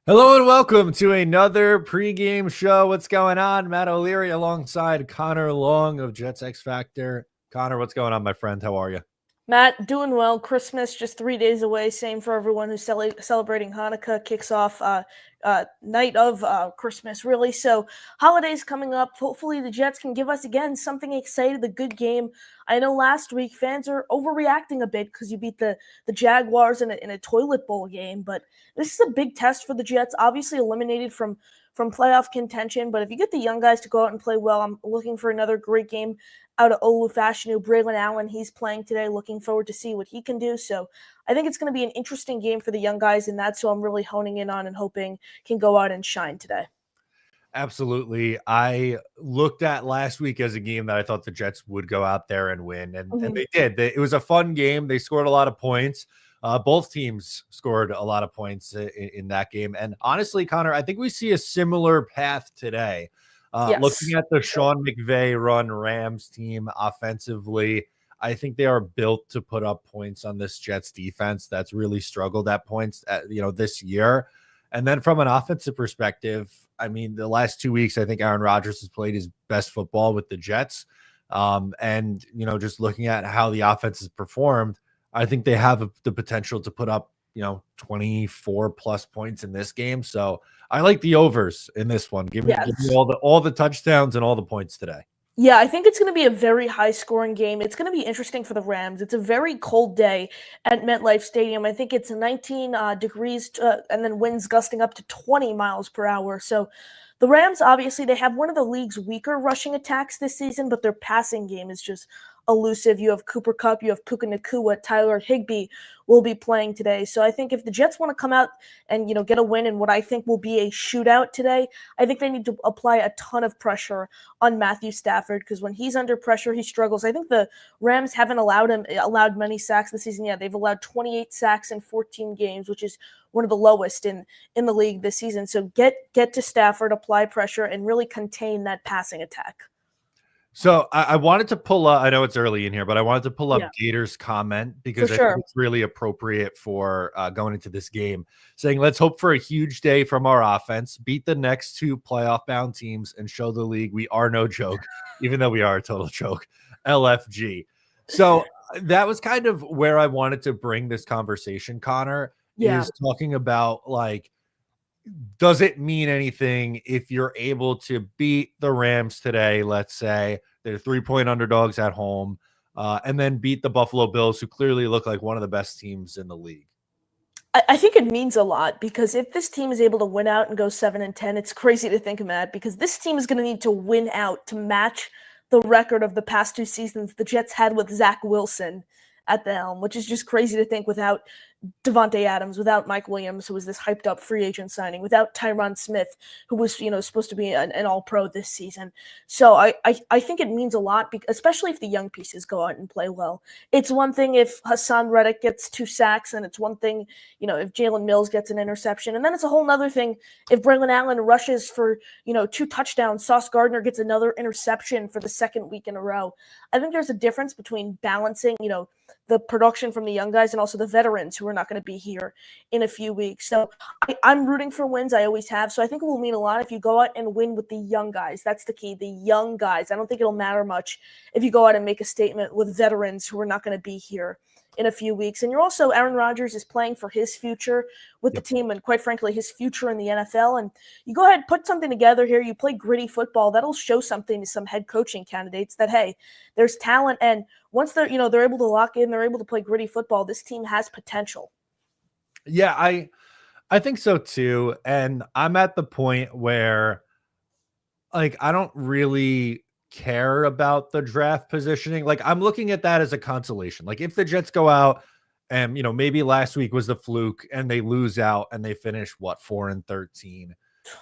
Hello and welcome to another pregame show. What's going on? Matt O'Leary alongside Connor Long of Jets X Factor. Connor, what's going on, my friend? How are you? Matt, doing well. Christmas just 3 days away. Same for everyone who's celebrating Hanukkah. Kicks off night of Christmas, really. So holidays coming up. Hopefully the Jets can give us again something exciting, a good game. I know last week fans are overreacting a bit because you beat the Jaguars in a toilet bowl game, but this is a big test for the Jets. Obviously eliminated from playoff contention, but if you get the young guys to go out and play well, I'm looking for another great game out of Olu Braylon Allen, he's playing today. Looking forward to see what he can do. So I think it's going to be an interesting game for the young guys, and that's who I'm really honing in on and hoping can go out and shine today. Absolutely. I looked at last week as a game that I thought the Jets would go out there and win, and they did. It was a fun game. They scored a lot of points. Both teams scored a lot of points in that game. And honestly, Connor, I think we see a similar path today. Yes. Looking at the Sean McVay run Rams team offensively, I think they are built to put up points on this Jets defense that's really struggled at points this year. And then from an offensive perspective, I mean, the last 2 weeks, I think Aaron Rodgers has played his best football with the Jets. Just looking at how the offense has performed, I think they have the potential to put up, 24 plus points in this game. So I like the overs in this one. Give me Yes. all the touchdowns and all the points today. Yeah, I think it's going to be a very high scoring game. It's going to be interesting for the Rams. It's a very cold day at MetLife Stadium. I think it's 19 degrees and then winds gusting up to 20 miles per hour. So the Rams, obviously, they have one of the league's weaker rushing attacks this season, but their passing game is just elusive. You have Cooper Kupp, you have Puka Nacua, Tyler Higbee will be playing today. So I think if the Jets want to come out and get a win in what I think will be a shootout today, I think they need to apply a ton of pressure on Matthew Stafford because when he's under pressure, he struggles. I think the Rams haven't allowed many sacks this season. Yeah, they've allowed 28 sacks in 14 games, which is one of the lowest in the league this season. So get to Stafford, apply pressure, and really contain that passing attack. So I wanted to pull up, I know it's early in here, but I wanted to pull up Yeah, Gator's comment for because I think sure. it's really appropriate for going into this game, saying, let's hope for a huge day from our offense, beat the next two playoff bound teams, and show the league we are no joke, even though we are a total joke. LFG. So that was kind of where I wanted to bring this conversation, Connor, Yeah. is talking about like, does it mean anything if you're able to beat the Rams today? Let's say they're 3-point underdogs at home, and then beat the Buffalo Bills, who clearly look like one of the best teams in the league. I think it means a lot because if this team is able to win out and go 7-10, it's crazy to think of that because this team is going to need to win out to match the record of the past 2 seasons the Jets had with Zach Wilson at the helm, which is just crazy to think without Devontae Adams, without Mike Williams, who was this hyped up free agent signing, without Tyron Smith, who was supposed to be an All Pro this season. So I think it means a lot, especially if the young pieces go out and play well. It's one thing if Hassan Reddick gets 2 sacks, and it's one thing if Jalen Mills gets an interception, and then it's a whole other thing if Braylon Allen rushes for 2 touchdowns, Sauce Gardner gets another interception for the second week in a row. I think there's a difference between balancing the production from the young guys and also the veterans who are not going to be here in a few weeks. So I'm rooting for wins. I always have. So I think it will mean a lot if you go out and win with the young guys. That's the key, the young guys. I don't think it'll matter much if you go out and make a statement with veterans who are not going to be here in a few weeks. And you're also, Aaron Rodgers is playing for his future with the team and quite frankly, his future in the NFL. And you go ahead, put something together here. You play gritty football. That'll show something to some head coaching candidates that, hey, there's talent. And once they're able to lock in, they're able to play gritty football. This team has potential. Yeah, I think so too. And I'm at the point where like I don't really care about the draft positioning. Like I'm looking at that as a consolation. Like if the Jets go out and maybe last week was the fluke and they lose out and they finish 4-13,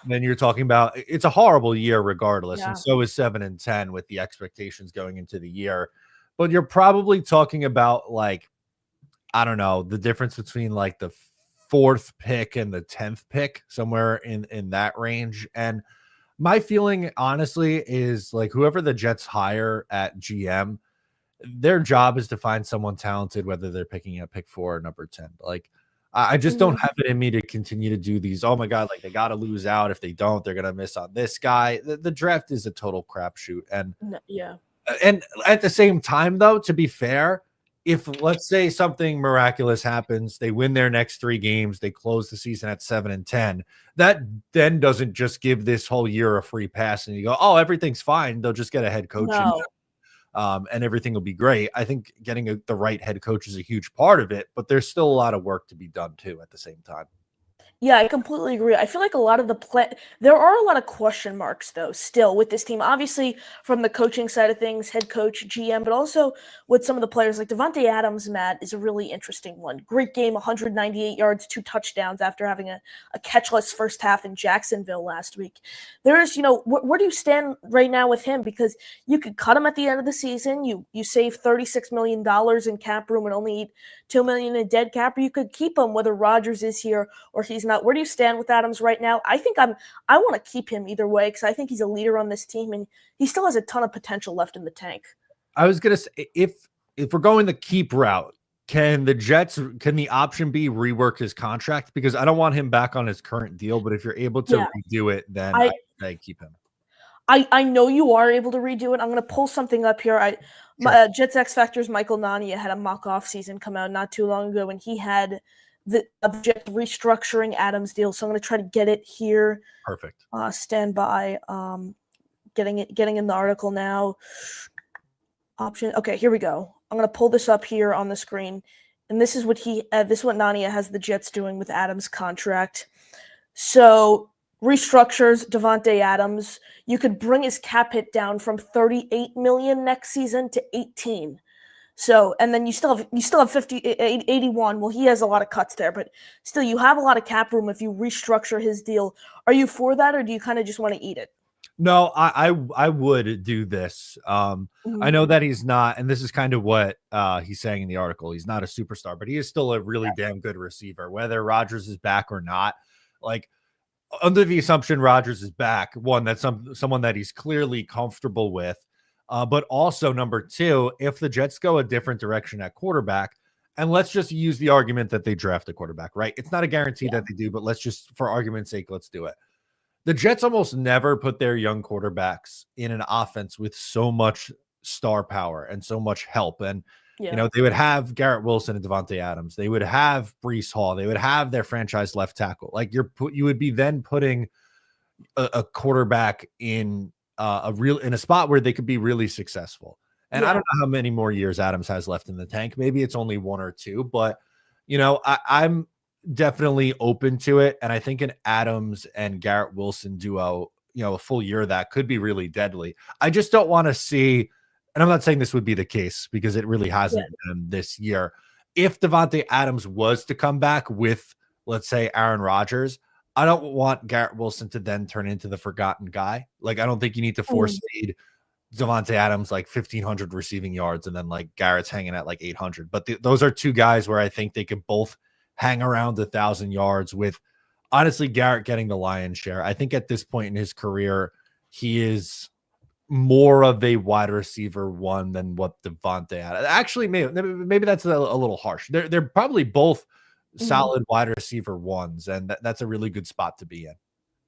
then you're talking about it's a horrible year regardless. Yeah. And so is 7-10 with the expectations going into the year. But you're probably talking about like, I don't know, the difference between like the 4th pick and the 10th pick, somewhere in that range. And my feeling, honestly, is like whoever the Jets hire at GM, their job is to find someone talented, whether they're picking at pick 4 or number 10. Like, I just don't Mhm. have it in me to continue to do these. Oh my God, like they got to lose out. If they don't, they're going to miss on this guy. The draft is a total crapshoot. Yeah. And at the same time, though, to be fair, if let's say something miraculous happens, they win their next 3 games, they close the season at 7-10. That then doesn't just give this whole year a free pass, and you go, "Oh, everything's fine. They'll just get a head coach in, No. and everything will be great." I think getting the right head coach is a huge part of it, but there's still a lot of work to be done too. At the same time. Yeah, I completely agree. I feel like a lot of there are a lot of question marks though still with this team. Obviously, from the coaching side of things, head coach, GM, but also with some of the players like Devontae Adams. Matt is a really interesting one. Great game, 198 yards, 2 touchdowns after having a catchless first half in Jacksonville last week. There's, where do you stand right now with him? Because you could cut him at the end of the season. You save $36 million in cap room and only eat $2 million in dead cap, or you could keep him whether Rodgers is here or he's not. Where do you stand with Adams right now? I want to keep him either way because I think he's a leader on this team and he still has a ton of potential left in the tank. I was gonna say if we're going the keep route, can the option be rework his contract? Because I don't want him back on his current deal, but if you're able to Yeah, redo it, then I I keep him. I know you are able to redo it. I'm going to pull something up here. Sure. Jets X Factor's Michael Nania had a mock off season come out not too long ago, and he had the object restructuring Adams deal. So I'm going to try to get it here. Perfect. Stand by. Getting in the article now. Option. Okay, here we go. I'm going to pull this up here on the screen, and this is what Nania has the Jets doing with Adams' contract. So restructures Devontae Adams. You could bring his cap hit down from $38 million next season to $18 million. So, and then you still have 81. Well, he has a lot of cuts there, but still you have a lot of cap room if you restructure his deal. Are you for that, or do you kind of just want to eat it? No, I would do this. I know that he's not, and this is kind of what he's saying in the article. He's not a superstar, but he is still a really damn good receiver, whether Rodgers is back or not. Like, under the assumption Rodgers is back, one, that's someone that he's clearly comfortable with. But also, number two, if the Jets go a different direction at quarterback, and let's just use the argument that they draft a quarterback, right? It's not a guarantee that they do, but let's just, for argument's sake, let's do it. The Jets almost never put their young quarterbacks in an offense with so much star power and so much help. And, they would have Garrett Wilson and Devontae Adams. They would have Breece Hall. They would have their franchise left tackle. Like you would be then putting a quarterback in in a spot where they could be really successful. And I don't know how many more years Adams has left in the tank. Maybe it's only 1 or 2, but I'm definitely open to it. And I think an Adams and Garrett Wilson duo, a full year of that could be really deadly. I just don't want to see, and I'm not saying this would be the case because it really hasn't been this year. If Devontae Adams was to come back with, let's say, Aaron Rodgers, I don't want Garrett Wilson to then turn into the forgotten guy. Like, I don't think you need to force feed Devontae Adams like 1,500 receiving yards and then like Garrett's hanging at like 800. But those are two guys where I think they can both hang around 1,000 yards, with honestly Garrett getting the lion's share. I think at this point in his career, he is more of a wide receiver one than what Devontae had. Actually, maybe that's a little harsh. They're probably both solid wide receiver ones, and that's a really good spot to be in.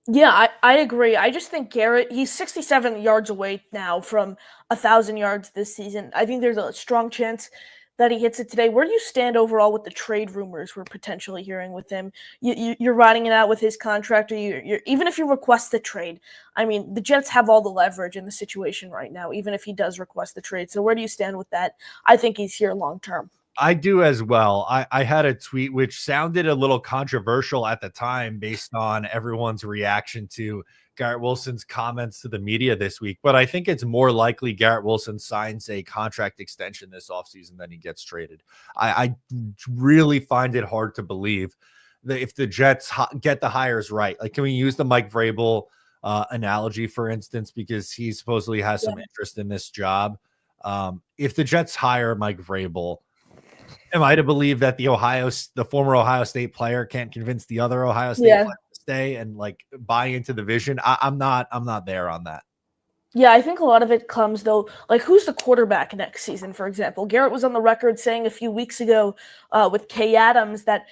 Yeah, I agree. I just think Garrett, he's 67 yards away now from 1,000 yards this season. I think there's a strong chance that he hits it today. Where do you stand overall with the trade rumors we're potentially hearing with him? You're riding it out with his contract, or you're even if you request the trade. I mean, the Jets have all the leverage in the situation right now, even if he does request the trade. So where do you stand with that? I think he's here long term. I do as well. I had a tweet which sounded a little controversial at the time based on everyone's reaction to Garrett Wilson's comments to the media this week. But I think it's more likely Garrett Wilson signs a contract extension this offseason than he gets traded. I really find it hard to believe that if the Jets get the hires right, like, can we use the Mike Vrabel analogy, for instance, because he supposedly has some interest in this job. If the Jets hire Mike Vrabel, am I to believe that the former Ohio State player can't convince the other Ohio State player to stay and like buy into the vision? I'm not there on that. Yeah, I think a lot of it comes though, like who's the quarterback next season, for example. Garrett was on the record saying a few weeks ago with Kay Adams that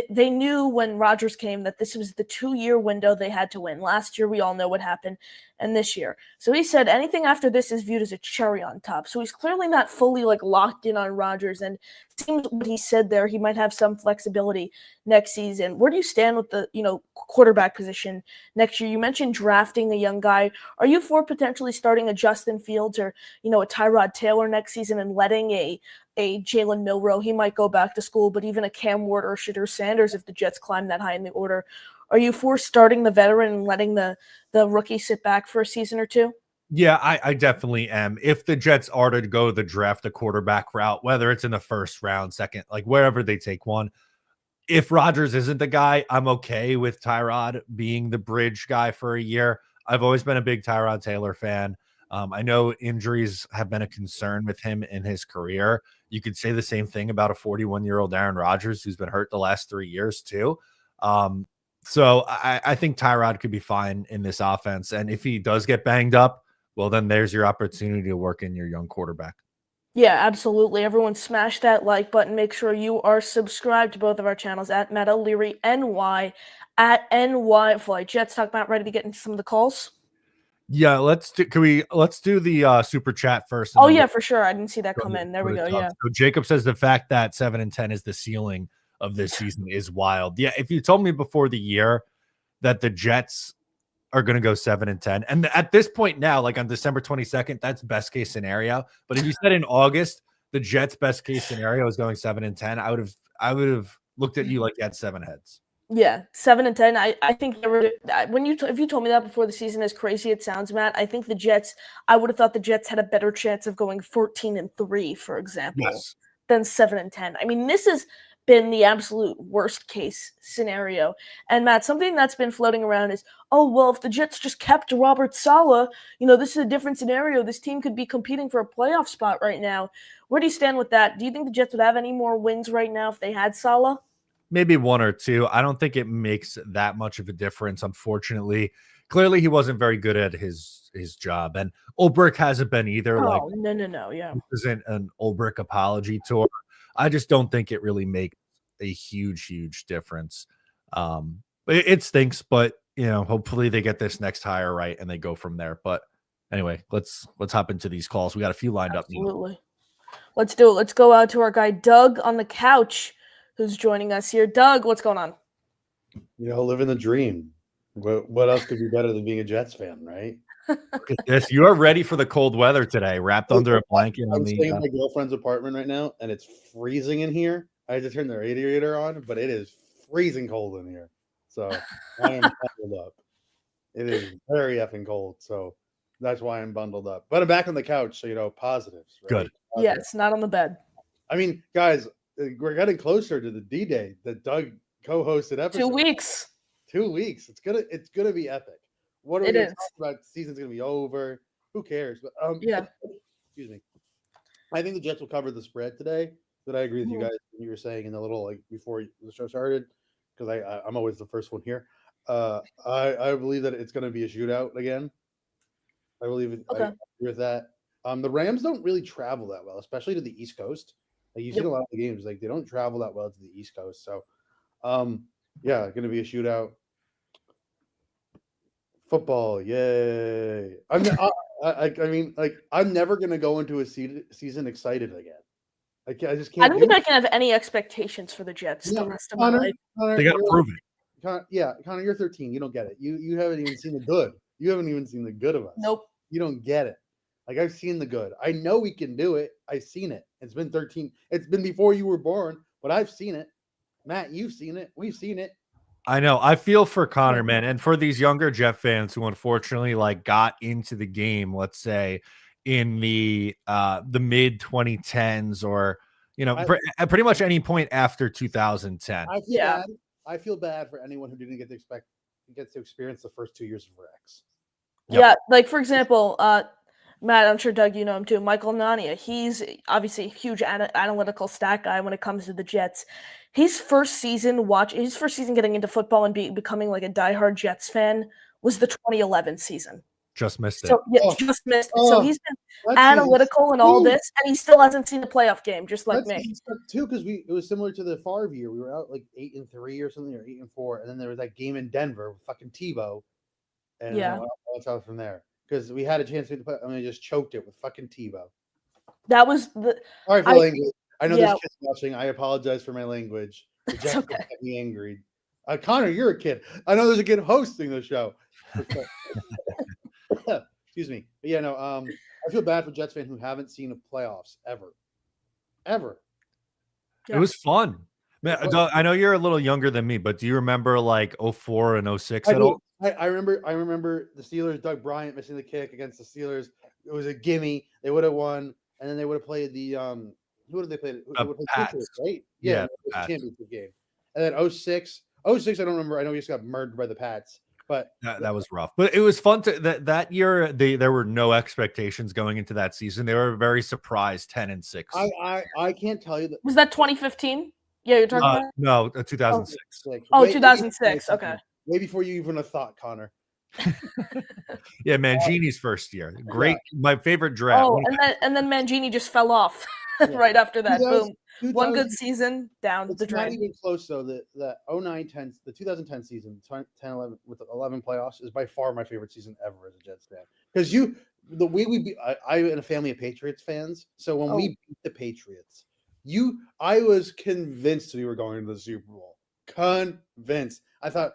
they knew when Rodgers came that this was the 2-year window they had to win. Last year, we all know what happened, and this year. So he said anything after this is viewed as a cherry on top. So he's clearly not fully like locked in on Rodgers, and it seems what he said there, he might have some flexibility next season. Where do you stand with the quarterback position next year? You mentioned drafting a young guy. Are you for potentially starting a Justin Fields or, a Tyrod Taylor next season and letting a Jalen Milroe, he might go back to school, but even a Cam Ward or Shedeur Sanders, if the Jets climb that high in the order, are you for starting the veteran and letting the rookie sit back for a season or two? Yeah, I definitely am. If the Jets are to go the draft a quarterback route, whether it's in the first round, second, like wherever they take one, if Rodgers isn't the guy, I'm okay with Tyrod being the bridge guy for a year. I've always been a big Tyrod Taylor fan. I know injuries have been a concern with him in his career. You could say the same thing about a 41-year-old Aaron Rodgers who's been hurt the last 3 years too. So I think Tyrod could be fine in this offense. And if he does get banged up, well, then there's your opportunity to work in your young quarterback. Yeah, absolutely. Everyone smash that like button. Make sure you are subscribed to both of our channels at Matt O'Leary NY at NY Flight Jets. Talk about ready to get into some of the calls. Yeah, let's do the super chat first, and Oh then yeah, we'll for sure. I didn't see that go come to in. There go we to go. Doug. Yeah. So Jacob says the fact that 7-10 is the ceiling of this season is wild. Yeah, if you told me before the year that the Jets are going to go 7-10, and at this point now, like on December 22nd, that's best case scenario. But if you said in August the Jets' best case scenario is going 7-10, I would have looked at you like you had 7 heads. Yeah, 7-10. I think if you told me that before the season, as crazy it sounds, Matt, I think the Jets. I would have thought the Jets had a better chance of going 14-3, for example, Yes. than 7-10. I mean, this has been the absolute worst case scenario. And Matt, something that's been floating around is, oh well, if the Jets just kept Robert Saleh, this is a different scenario. This team could be competing for a playoff spot right now. Where do you stand with that? Do you think the Jets would have any more wins right now if they had Saleh? Maybe 1 or 2. I don't think it makes that much of a difference, unfortunately. Clearly, he wasn't very good at his job, and Ulbrich hasn't been either. Like, Oh, no, yeah. this isn't an Ulbrich apology tour. I just don't think it really makes a huge difference. It stinks, but hopefully they get this next hire right and they go from there. But anyway, let's hop into these calls. We got a few lined up now. Absolutely. Let's do it. Let's go out to our guy Doug on the couch who's joining us here. Doug, what's going on? Living the dream. What else could be better than being a Jets fan, right? Look at this. You are ready for the cold weather today, wrapped under a blanket. I'm staying in my girlfriend's apartment right now, and it's freezing in here. I had to turn the radiator on, but it is freezing cold in here. So I am bundled up. It is very effing cold. So that's why I'm bundled up. But I'm back on the couch, so positives. Right? Good. Yes, not on the bed. I mean, guys, we're getting closer to the D-Day that Doug co-hosted episode. 2 weeks. 2 weeks. It's gonna be epic. What are we going to talk about? The season's going to be over. Who cares? But yeah. Excuse me. I think the Jets will cover the spread today. But I agree with you guys. You were saying in the little before the show started, because I'm always the first one here. I believe that it's going to be a shootout again. I believe it. Okay. I agree with that. The Rams don't really travel that well, especially to the East Coast. Like you've seen a lot of the games, like they don't travel that well to the East Coast. So, yeah, going to be a shootout. Football, yay! I mean, I'm never gonna go into a season excited again. I just can't. I don't think I can have any expectations for the Jets the rest of my life. They gotta prove it. Connor, you're 13. You don't get it. You haven't even seen the good. You haven't even seen the good of us. Nope. You don't get it. Like I've seen the good. I know we can do it. I've seen it. It's been 13. It's been before you were born, but I've seen it. Matt, you've seen it. We've seen it. I know. I feel for Connor, man, and for these younger Jet fans who unfortunately got into the game, let's say in the mid 2010s or pretty much any point after 2010. I feel bad for anyone who didn't get to experience the first 2 years of Rex. Yep. Yeah, like for example, Matt, I'm sure Doug, you know him too. Michael Nania, he's obviously a huge analytical stat guy when it comes to the Jets. His first season getting into football and becoming like a diehard Jets fan was the 2011 season. Just missed it. So yeah, Oh, just missed it. So oh, he's been That analytical and all this, and he still hasn't seen a playoff game, just like me. Too, because it was similar to the Favre year. We were out like 8-3 or something, or 8-4, and then there was that game in Denver with fucking Tebow, and Yeah. that's out from there because we had a chance to play. I mean, I just choked it with fucking Tebow. That was the. Sorry for language. I know yeah. there's kids watching. I apologize for my language. The Jets okay. get me angry. Connor, you're a kid. I know there's a kid hosting the show. Excuse me. But yeah, no. I feel bad for Jets fans who haven't seen the playoffs ever. It was fun. Man, I know you're a little younger than me, but do you remember like 04 and 06 at all? I remember the Steelers, Doug Bryant missing the kick against the Steelers. It was a gimme. They would have won, and then they would have played the who did they play? They would have played Patriots, right? Yeah, it was a championship game. And then 06, I don't remember. I know he just got murdered by the Pats, but that was rough. But it was fun to that year. There were no expectations going into that season. They were very surprised, 10-6. I can't tell you that. Was that 2015? Yeah, you're talking about? No, 2006. Oh, 2006. Okay. Way before you even have thought, Connor. Yeah, Mangini's first year. Great. Yeah. My favorite draft. Oh, and then Mangini just fell off right after that. Boom. One good season, down the drain. It's not even close, though. The 09-10, the 2010 season, 10-11 with 11 playoffs is by far my favorite season ever as a Jets fan. Because the way we beat, I'm in a family of Patriots fans. So when we beat the Patriots, I was convinced we were going to the Super Bowl. Convinced. I thought,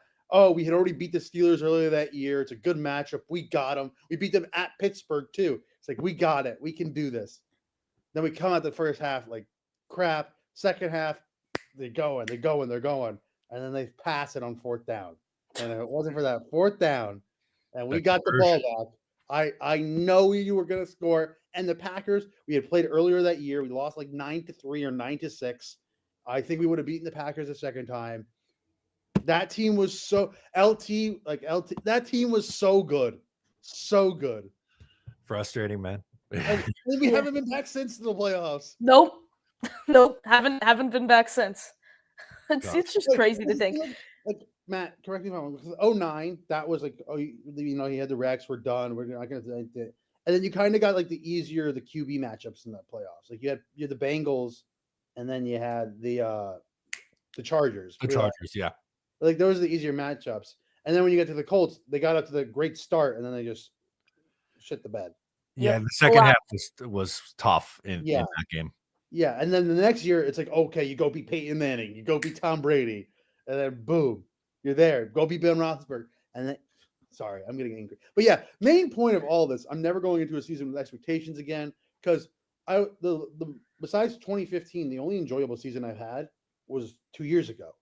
we had already beat the Steelers earlier that year. It's a good matchup. We got them. We beat them at Pittsburgh, too. It's like, we got it. We can do this. Then we come out the first half like crap. Second half, they're going. And then they pass it on fourth down. And if it wasn't for that fourth down, and we got the ball back, I know you were going to score. And the Packers, we had played earlier that year. We lost like 9-3 or 9-6. I think we would have beaten the Packers a second time. That team was so that team was so good. So good. Frustrating, man. And we haven't been back since the playoffs. Nope. Haven't been back since. It's just crazy to think. Like Matt, correct me if I'm wrong. 09, that was like, he had the Rex, we're done. We're not going to do it. And then you kind of got like the QB matchups in the playoffs. Like you had the Bengals, and then you had the Chargers. The Chargers, yeah. Like those are the easier matchups. And then when you get to the Colts, they got up to the great start, and then they just shit the bed. Yeah, the second half was tough in that game. Yeah, and then the next year, it's like, okay, you go beat Peyton Manning, you go beat Tom Brady, and then boom, you're there. Go beat Ben Roethlisberger. And then, sorry, I'm getting angry. But yeah, main point of all this, I'm never going into a season with expectations again, because besides 2015, the only enjoyable season I've had was 2 years ago,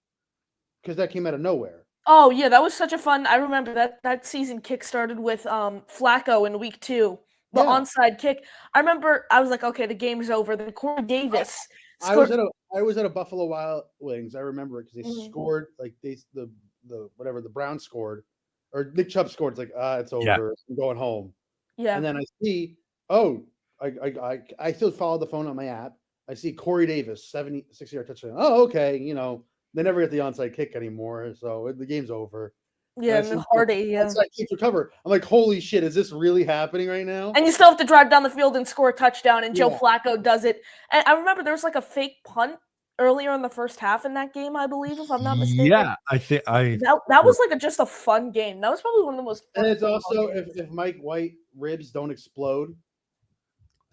because that came out of nowhere. Oh yeah, that was such a fun. I remember that season kick-started with Flacco in week 2. The onside kick. I remember I was like, okay, the game's over. Then Corey Davis scored. I was at a Buffalo Wild Wings. I remember it because they scored like the Browns scored, or Nick Chubb scored. It's like, it's over. Yeah. I'm going home. Yeah. And then I see, I still follow the phone on my app. I see Corey Davis, 76-yard touchdown. Oh, okay. They never get the onside kick anymore, so the game's over. Yeah, and Hardy, onside kick recover. I'm like, holy shit, is this really happening right now? And you still have to drive down the field and score a touchdown, and Joe Flacco does it. And I remember there was like a fake punt earlier in the first half in that game, I believe, if I'm not mistaken. Yeah, I think that was like just a fun game. That was probably one of the most fun. And it's also if Mike White ribs don't explode,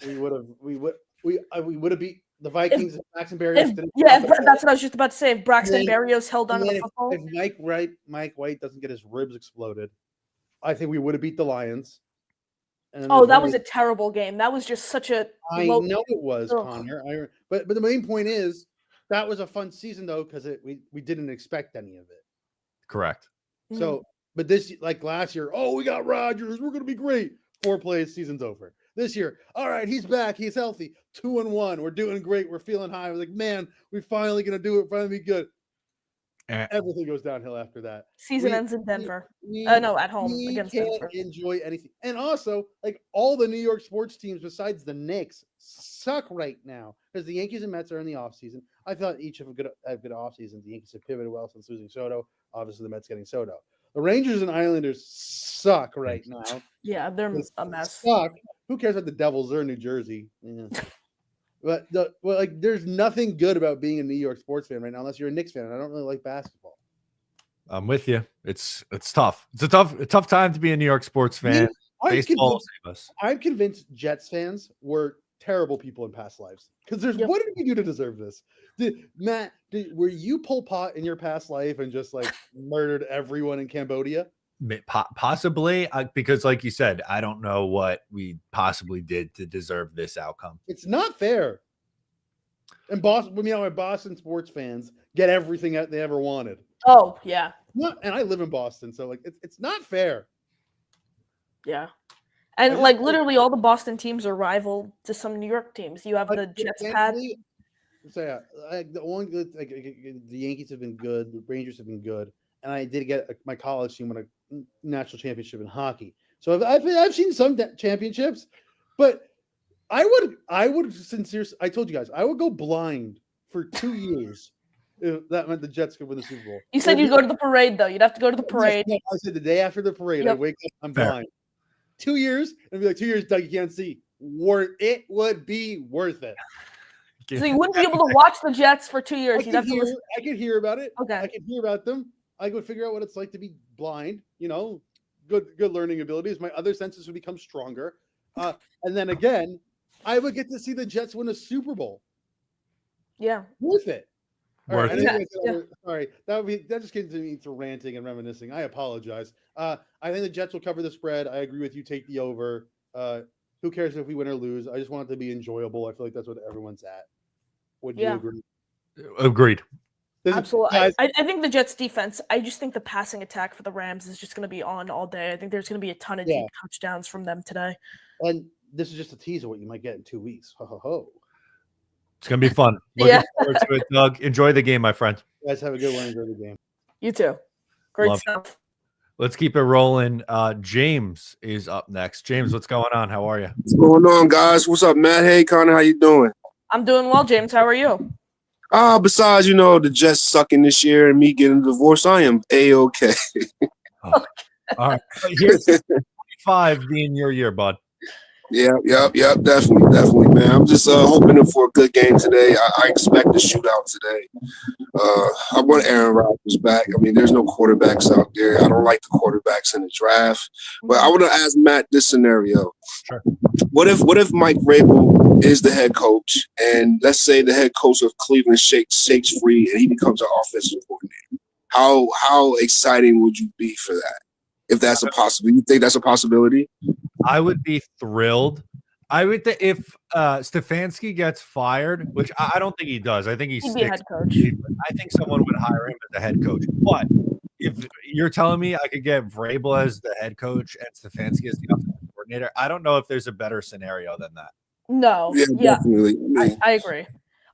we would have beat the Vikings and Saxon Berrios. That's what I was just about to say. If Braxton Berrios held on to the football. If Mike White doesn't get his ribs exploded, I think we would have beat the Lions. That was a terrible game. That was just such a. I know it was, Connor. But the main point is that was a fun season though, because we didn't expect any of it. Correct. So, but this, like last year, we got Rodgers. We're gonna be great. 4 plays, season's over. This year, all right, he's back. He's healthy. 2-1. We're doing great. We're feeling high. We're like, man, we're finally going to do it. Finally be good. Everything goes downhill after that. Season ends in Denver. No, at home against Denver. Enjoy anything. And also, like all the New York sports teams besides the Knicks suck right now because the Yankees and Mets are in the offseason. I thought each have a good offseason. The Yankees have pivoted well since losing Soto. Obviously, the Mets getting Soto. The Rangers and Islanders suck right now. Yeah, they're They a mess. suck. Who cares about the Devils? They're in New Jersey. Yeah. But there's nothing good about being a New York sports fan right now, unless you're a Knicks fan. And I don't really like basketball. I'm with you. It's tough. It's a tough time to be a New York sports fan. Baseball will save us. I'm convinced Jets fans were terrible people in past lives. Because what did we do to deserve this? Were you Pol Pot in your past life and just like murdered everyone in Cambodia? Possibly, because like you said, I don't know what we possibly did to deserve this outcome. It's not fair. And Boston sports fans get everything that they ever wanted. Oh yeah. And I live in Boston, so like it's not fair. Yeah. And like literally all the Boston teams are rival to some New York teams. You have the Jets pad. So yeah, the Yankees have been good, the Rangers have been good, and I did get my college team win a national championship in hockey. So I've seen some championships, but I would sincerely, I told you guys, I would go blind for 2 years if that meant the Jets could win the Super Bowl. You said you'd go to the parade, though. You'd have to go to the parade. No, I said the day after the parade, I wake up, I'm blind. 2 years, and be like, 2 years, Doug, you can't see. It would be worth it. So you wouldn't be able to watch the Jets for 2 years. I could hear about it. Okay. I could hear about them. I would figure out what it's like to be blind. You know, good learning abilities. My other senses would become stronger. And then again, I would get to see the Jets win a Super Bowl. Yeah. Worth it. Worth it. Sorry, that just gets me to ranting and reminiscing. I apologize. I think the Jets will cover the spread. I agree with you. Take the over. Who cares if we win or lose? I just want it to be enjoyable. I feel like that's what everyone's at. Would you agree? Agreed. Absolutely. I think the Jets defense, I just think the passing attack for the Rams is just going to be on all day. I think there's going to be a ton of deep touchdowns from them today. And this is just a tease of what you might get in 2 weeks. Ho, ho, ho. It's going to be fun. Looking forward to it, Doug. Enjoy the game, my friend. You guys have a good one. Enjoy the game. You too. Great stuff. Let's keep it rolling. James is up next. James, what's going on? How are you? What's going on, guys? What's up, Matt? Hey, Connor, how you doing? I'm doing well, James. How are you? Besides, the Jets sucking this year and me getting a divorce, I am A-okay. All right. Here's 25 being your year, bud. Yep, definitely, man. I'm just hoping for a good game today. I expect a shootout today. I want Aaron Rodgers back. I mean, there's no quarterbacks out there. I don't like the quarterbacks in the draft. But I want to ask Matt this scenario. Sure. What if Mike Vrabel is the head coach, and let's say the head coach of Cleveland shakes free and he becomes an offensive coordinator? How exciting would you be for that? If that's a possibility, you think that's a possibility? I would be thrilled. I would if Stefanski gets fired, which I don't think he does. I think he'd be a head coach. I think someone would hire him as a head coach. But if you're telling me I could get Vrabel as the head coach and Stefanski as the offensive coordinator, I don't know if there's a better scenario than that. No. Yeah. Definitely. I agree.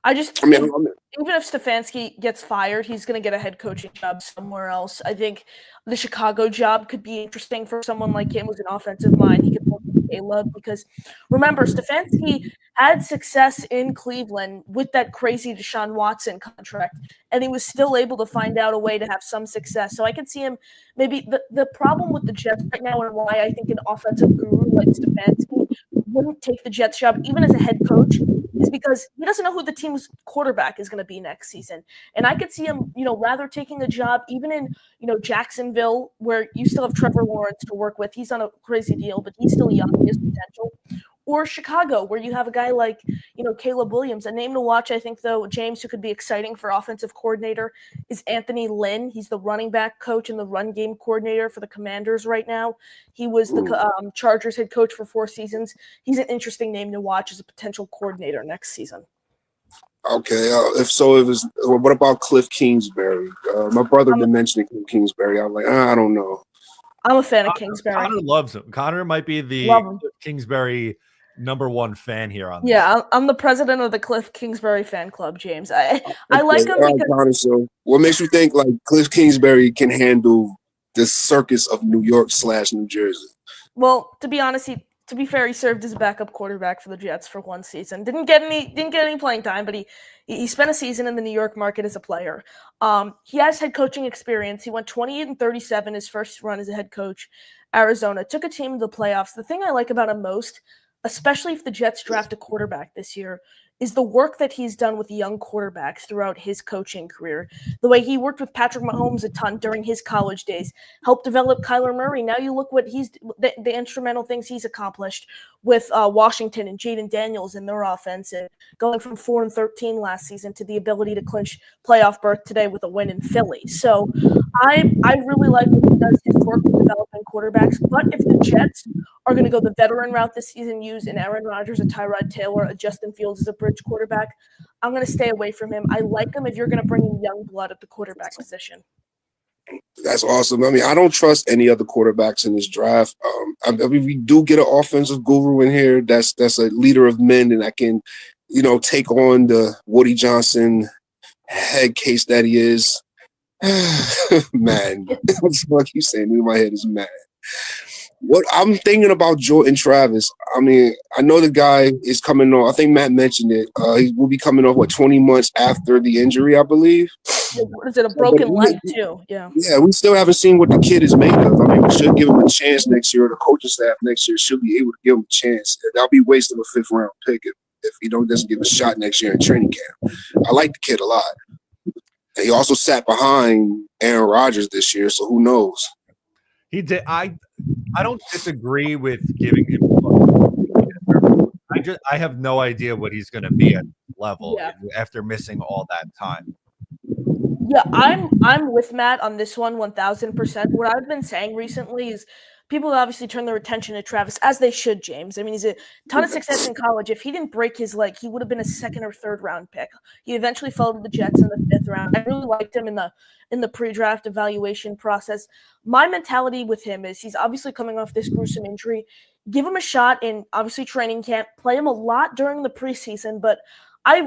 Even if Stefanski gets fired, he's going to get a head coaching job somewhere else. I think the Chicago job could be interesting for someone like him who's an offensive mind. He could work with Caleb because, remember, Stefanski had success in Cleveland with that crazy Deshaun Watson contract, and he was still able to find out a way to have some success. So I could see him maybe the problem with the Jets right now and why I think an offensive guru like Stefanski wouldn't take the Jets job even as a head coach is because he doesn't know who the team's quarterback is going to be next season. And I could see him, rather taking a job even in, Jacksonville, where you still have Trevor Lawrence to work with. He's on a crazy deal, but he's still young. He has potential. Or Chicago, where you have a guy like, Caleb Williams. A name to watch, I think, though, James, who could be exciting for offensive coordinator, is Anthony Lynn. He's the running back coach and the run game coordinator for the Commanders right now. He was the Chargers head coach for 4 seasons. He's an interesting name to watch as a potential coordinator next season. Okay. What about Cliff Kingsbury? My brother been mentioning Cliff Kingsbury. I'm like, I don't know. I'm a fan of Kingsbury. Connor loves him. Connor might be the Kingsbury #1 fan here on this. Yeah, I'm the president of the Cliff Kingsbury fan club, James. I like him because Connor, so what makes you think like Cliff Kingsbury can handle the circus of New York / New Jersey? Well, to be honest, To be fair, he served as a backup quarterback for the Jets for one season. Didn't get any playing time, but he spent a season in the New York market as a player. He has head coaching experience. He went 28-37 his first run as a head coach. Arizona took a team to the playoffs. The thing I like about him most, especially if the Jets draft a quarterback this year, is the work that he's done with young quarterbacks throughout his coaching career. The way he worked with Patrick Mahomes a ton during his college days, helped develop Kyler Murray. Now you look what the instrumental things he's accomplished with Washington and Jaden Daniels in their offense, and going from 4-13 last season to the ability to clinch playoff berth today with a win in Philly. So I really like what he does, his work with developing quarterbacks. But if the Jets are going to go the veteran route this season, use an Aaron Rodgers, a Tyrod Taylor, a Justin Fields as a bridge quarterback, I'm going to stay away from him. I like him if you're going to bring in young blood at the quarterback position. That's awesome. I mean, I don't trust any other quarterbacks in this draft. I mean, we do get an offensive guru in here that's a leader of men and that can, take on the Woody Johnson head case that he is. Man, that's what I keep saying in my head is mad. What I'm thinking about Jordan Travis, I mean, I know the guy is coming off. I think Matt mentioned it. He will be coming off, 20 months after the injury, I believe. Is it a broken leg, too? Yeah. Yeah, we still haven't seen what the kid is made of. I mean, we should give him a chance next year. The coaching staff next year should be able to give him a chance. That'll be wasting a 5th-round pick if he doesn't give a shot next year in training camp. I like the kid a lot. And he also sat behind Aaron Rodgers this year, so who knows? He did. I don't disagree with giving him. I have no idea what he's going to be at level after missing all that time. Yeah, I'm with Matt on this one 1,000%. What I've been saying recently is people obviously turn their attention to Travis, as they should, James. I mean, he's a ton of success in college. If he didn't break his leg, he would have been a 2nd or 3rd round pick. He eventually fell to the Jets in the 5th round. I really liked him in the pre-draft evaluation process. My mentality with him is he's obviously coming off this gruesome injury. Give him a shot in, obviously, training camp. Play him a lot during the preseason, but I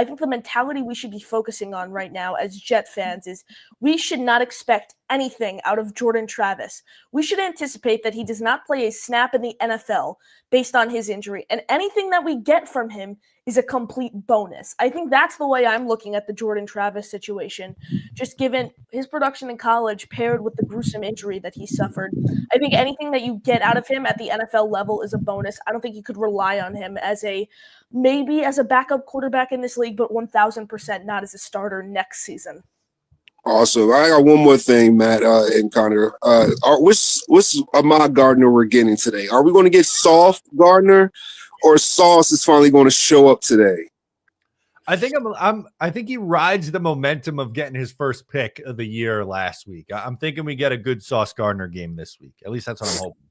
think the mentality we should be focusing on right now as Jet fans is we should not expect anything out of Jordan Travis. We should anticipate that he does not play a snap in the NFL based on his injury, and anything that we get from him is a complete bonus. I think that's the way I'm looking at the Jordan Travis situation, just given his production in college paired with the gruesome injury that he suffered. I think anything that you get out of him at the NFL level is a bonus. I don't think you could rely on him maybe as a backup quarterback in this league, but 1,000% not as a starter next season. Awesome. I got one more thing, Matt and Connor. What's Ahmad Gardner we're getting today? Are we going to get soft Gardner, or Sauce is finally going to show up today? I think I think he rides the momentum of getting his first pick of the year last week. I'm thinking we get a good Sauce Gardner game this week. At least that's what I'm hoping.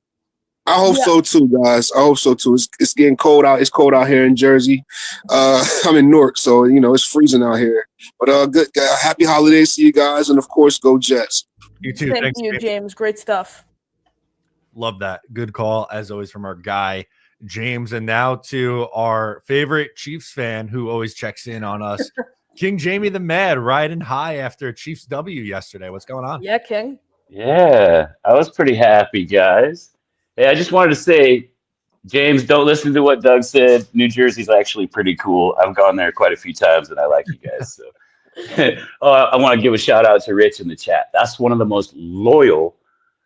I hope so too, guys. I hope so too. It's getting cold out. It's cold out here in Jersey. I'm in Newark, so it's freezing out here. But good. Happy holidays to you guys, and of course, go Jets. You too. Thank Thanks, you, James. Great stuff. Love that. Good call as always from our guy James. And now to our favorite Chiefs fan who always checks in on us, King Jamie the Mad, riding high after a Chiefs W yesterday. What's going on? Yeah, King. Yeah, I was pretty happy, guys. Hey, I just wanted to say, James, don't listen to what Doug said. New Jersey's actually pretty cool. I've gone there quite a few times, and I like you guys. So, I want to give a shout out to Rich in the chat. That's one of the most loyal,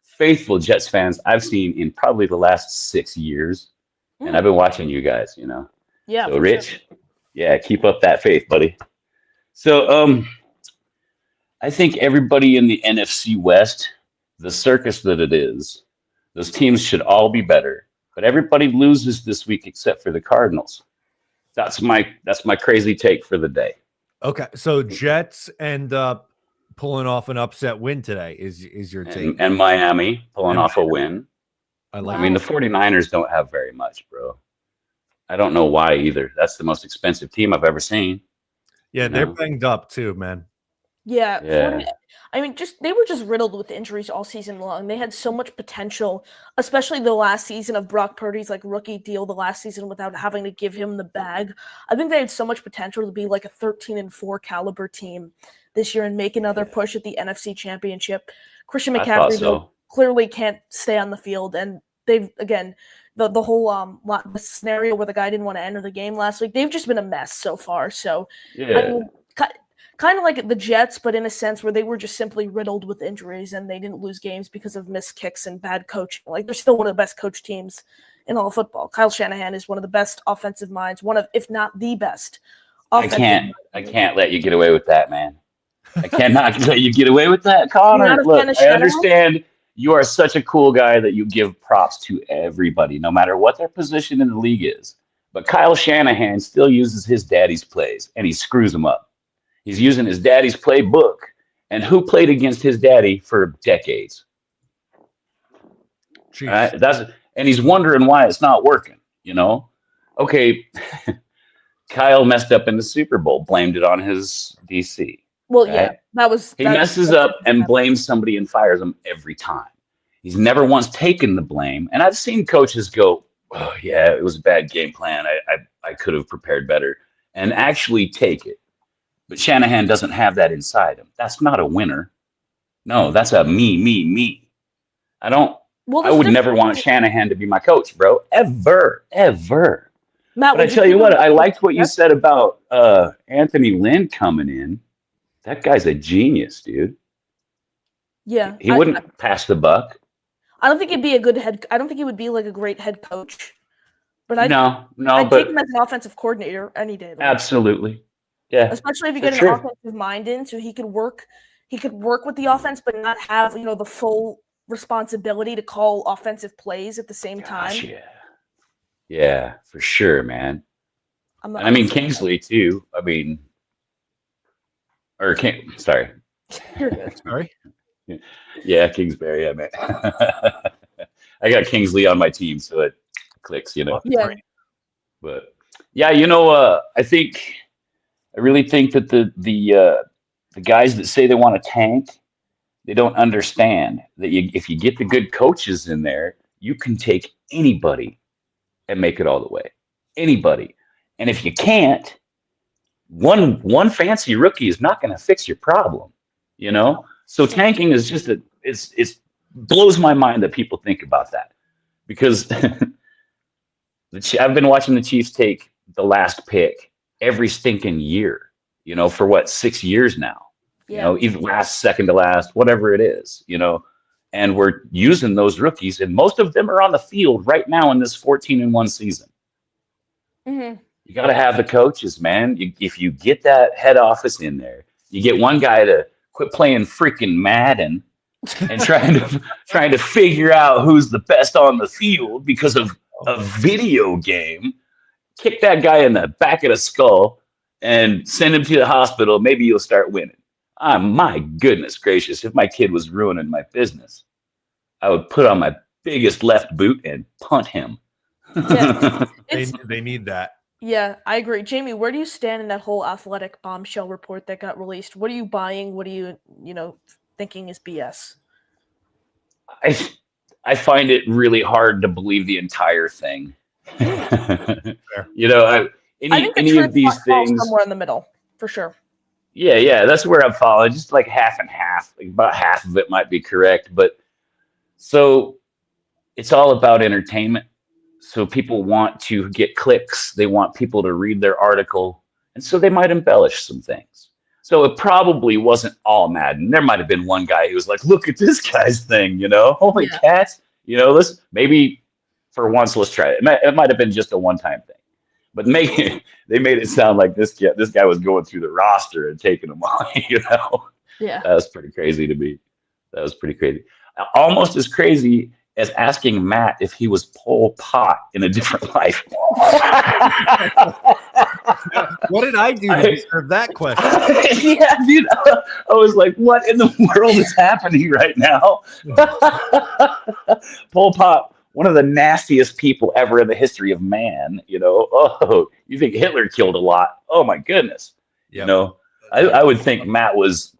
faithful Jets fans I've seen in probably the last 6 years, and I've been watching you guys. Yeah. So, Rich, keep up that faith, buddy. So, I think everybody in the NFC West, the circus that it is. Those teams should all be better, but everybody loses this week except for the Cardinals. That's my crazy take for the day. Okay, so Jets end up pulling off an upset win today. Is your take? And Miami pulling off a win. I mean, the 49ers don't have very much, bro. I don't know why either. That's the most expensive team I've ever seen. Yeah, they're banged up too, man. Yeah. I mean, they were just riddled with injuries all season long. They had so much potential, especially the last season of Brock Purdy's rookie deal, the last season without having to give him the bag. I think they had so much potential to be like a 13-4 caliber team this year and make another push at the NFC Championship. Christian McCaffrey clearly can't stay on the field, and they've again the whole the scenario where the guy didn't want to enter the game last week. They've just been a mess so far. So Yeah. I mean, kind of like the Jets, but in a sense where they were just simply riddled with injuries and they didn't lose games because of missed kicks and bad coaching. Like, they're still one of the best coach teams in all of football. Kyle Shanahan is one of the best offensive minds, one of, if not the best. I can't let you get away with that, man. I cannot let you get away with that, Connor. Look, I understand you are such a cool guy that you give props to everybody, no matter what their position in the league is. But Kyle Shanahan still uses his daddy's plays, and he screws them up. He's using his daddy's playbook. And who played against his daddy for decades? Right? And he's wondering why it's not working, you know? Okay, Kyle messed up in the Super Bowl, blamed it on his DC. Well, right? Yeah, he messes up and blames somebody and fires them every time. He's never once taken the blame. And I've seen coaches go, oh, yeah, it was a bad game plan. I could have prepared better, and actually take it. But Shanahan doesn't have that inside him. That's not a winner. No, that's a me. I would never want Shanahan to be my coach, bro. Ever. Matt, but I tell you what, I liked what you said about Anthony Lynn coming in. That guy's a genius, dude. Yeah. He wouldn't pass the buck. I don't think he'd be a good I don't think he would be like a great head coach. But I'd take him as an offensive coordinator any day. Absolutely. Yeah. Especially if you get an offensive mind in, so he could work with the offense, but not have, the full responsibility to call offensive plays at the same time. Yeah. Yeah, for sure, man. I mean, Kingsley too. Sorry. You're good. Sorry. Yeah, Kingsbury. I mean, I got Kingsley on my team, so it clicks, Yeah. But yeah, I really think that the guys that say they want to tank, they don't understand that if you get the good coaches in there, you can take anybody and make it all the way. Anybody. And if you can't, one fancy rookie is not going to fix your problem, So tanking is just it blows my mind that people think about that, because I've been watching the Chiefs take the last pick every stinking year, for 6 years now, even last, second to last, whatever it is, and we're using those rookies, and most of them are on the field right now in this 14-1 season. Mm-hmm. You got to have the coaches, man. If you get that head office in there, you get one guy to quit playing freaking Madden and trying to figure out who's the best on the field because of a video game. Kick that guy in the back of the skull and send him to the hospital. Maybe you'll start winning. My goodness gracious, if my kid was ruining my business, I would put on my biggest left boot and punt him. Yeah, they need that. Yeah, I agree. Jamie, where do you stand in that whole athletic bombshell report that got released? What are you buying? What are you, thinking is BS? I find it really hard to believe the entire thing. I think any of these things somewhere in the middle, for sure. Yeah, that's where I'm falling. Just like half and half. Like about half of it might be correct, but so it's all about entertainment. So people want to get clicks. They want people to read their article, and so they might embellish some things. So it probably wasn't all Madden. There might have been one guy who was like, "Look at this guy's thing," Holy cats, let's maybe for once let's try it. It might have been just a one-time thing. But they made it sound like this guy was going through the roster and taking them all, Yeah. That was pretty crazy to me. That was pretty crazy. Almost as crazy as asking Matt if he was Pol Pot in a different life. What did I do to deserve that question? Yeah, dude. I was like, what in the world is happening right now? Pol Pot, one of the nastiest people ever in the history of man, Oh, you think Hitler killed a lot? Oh my goodness. Yep. I would think Matt was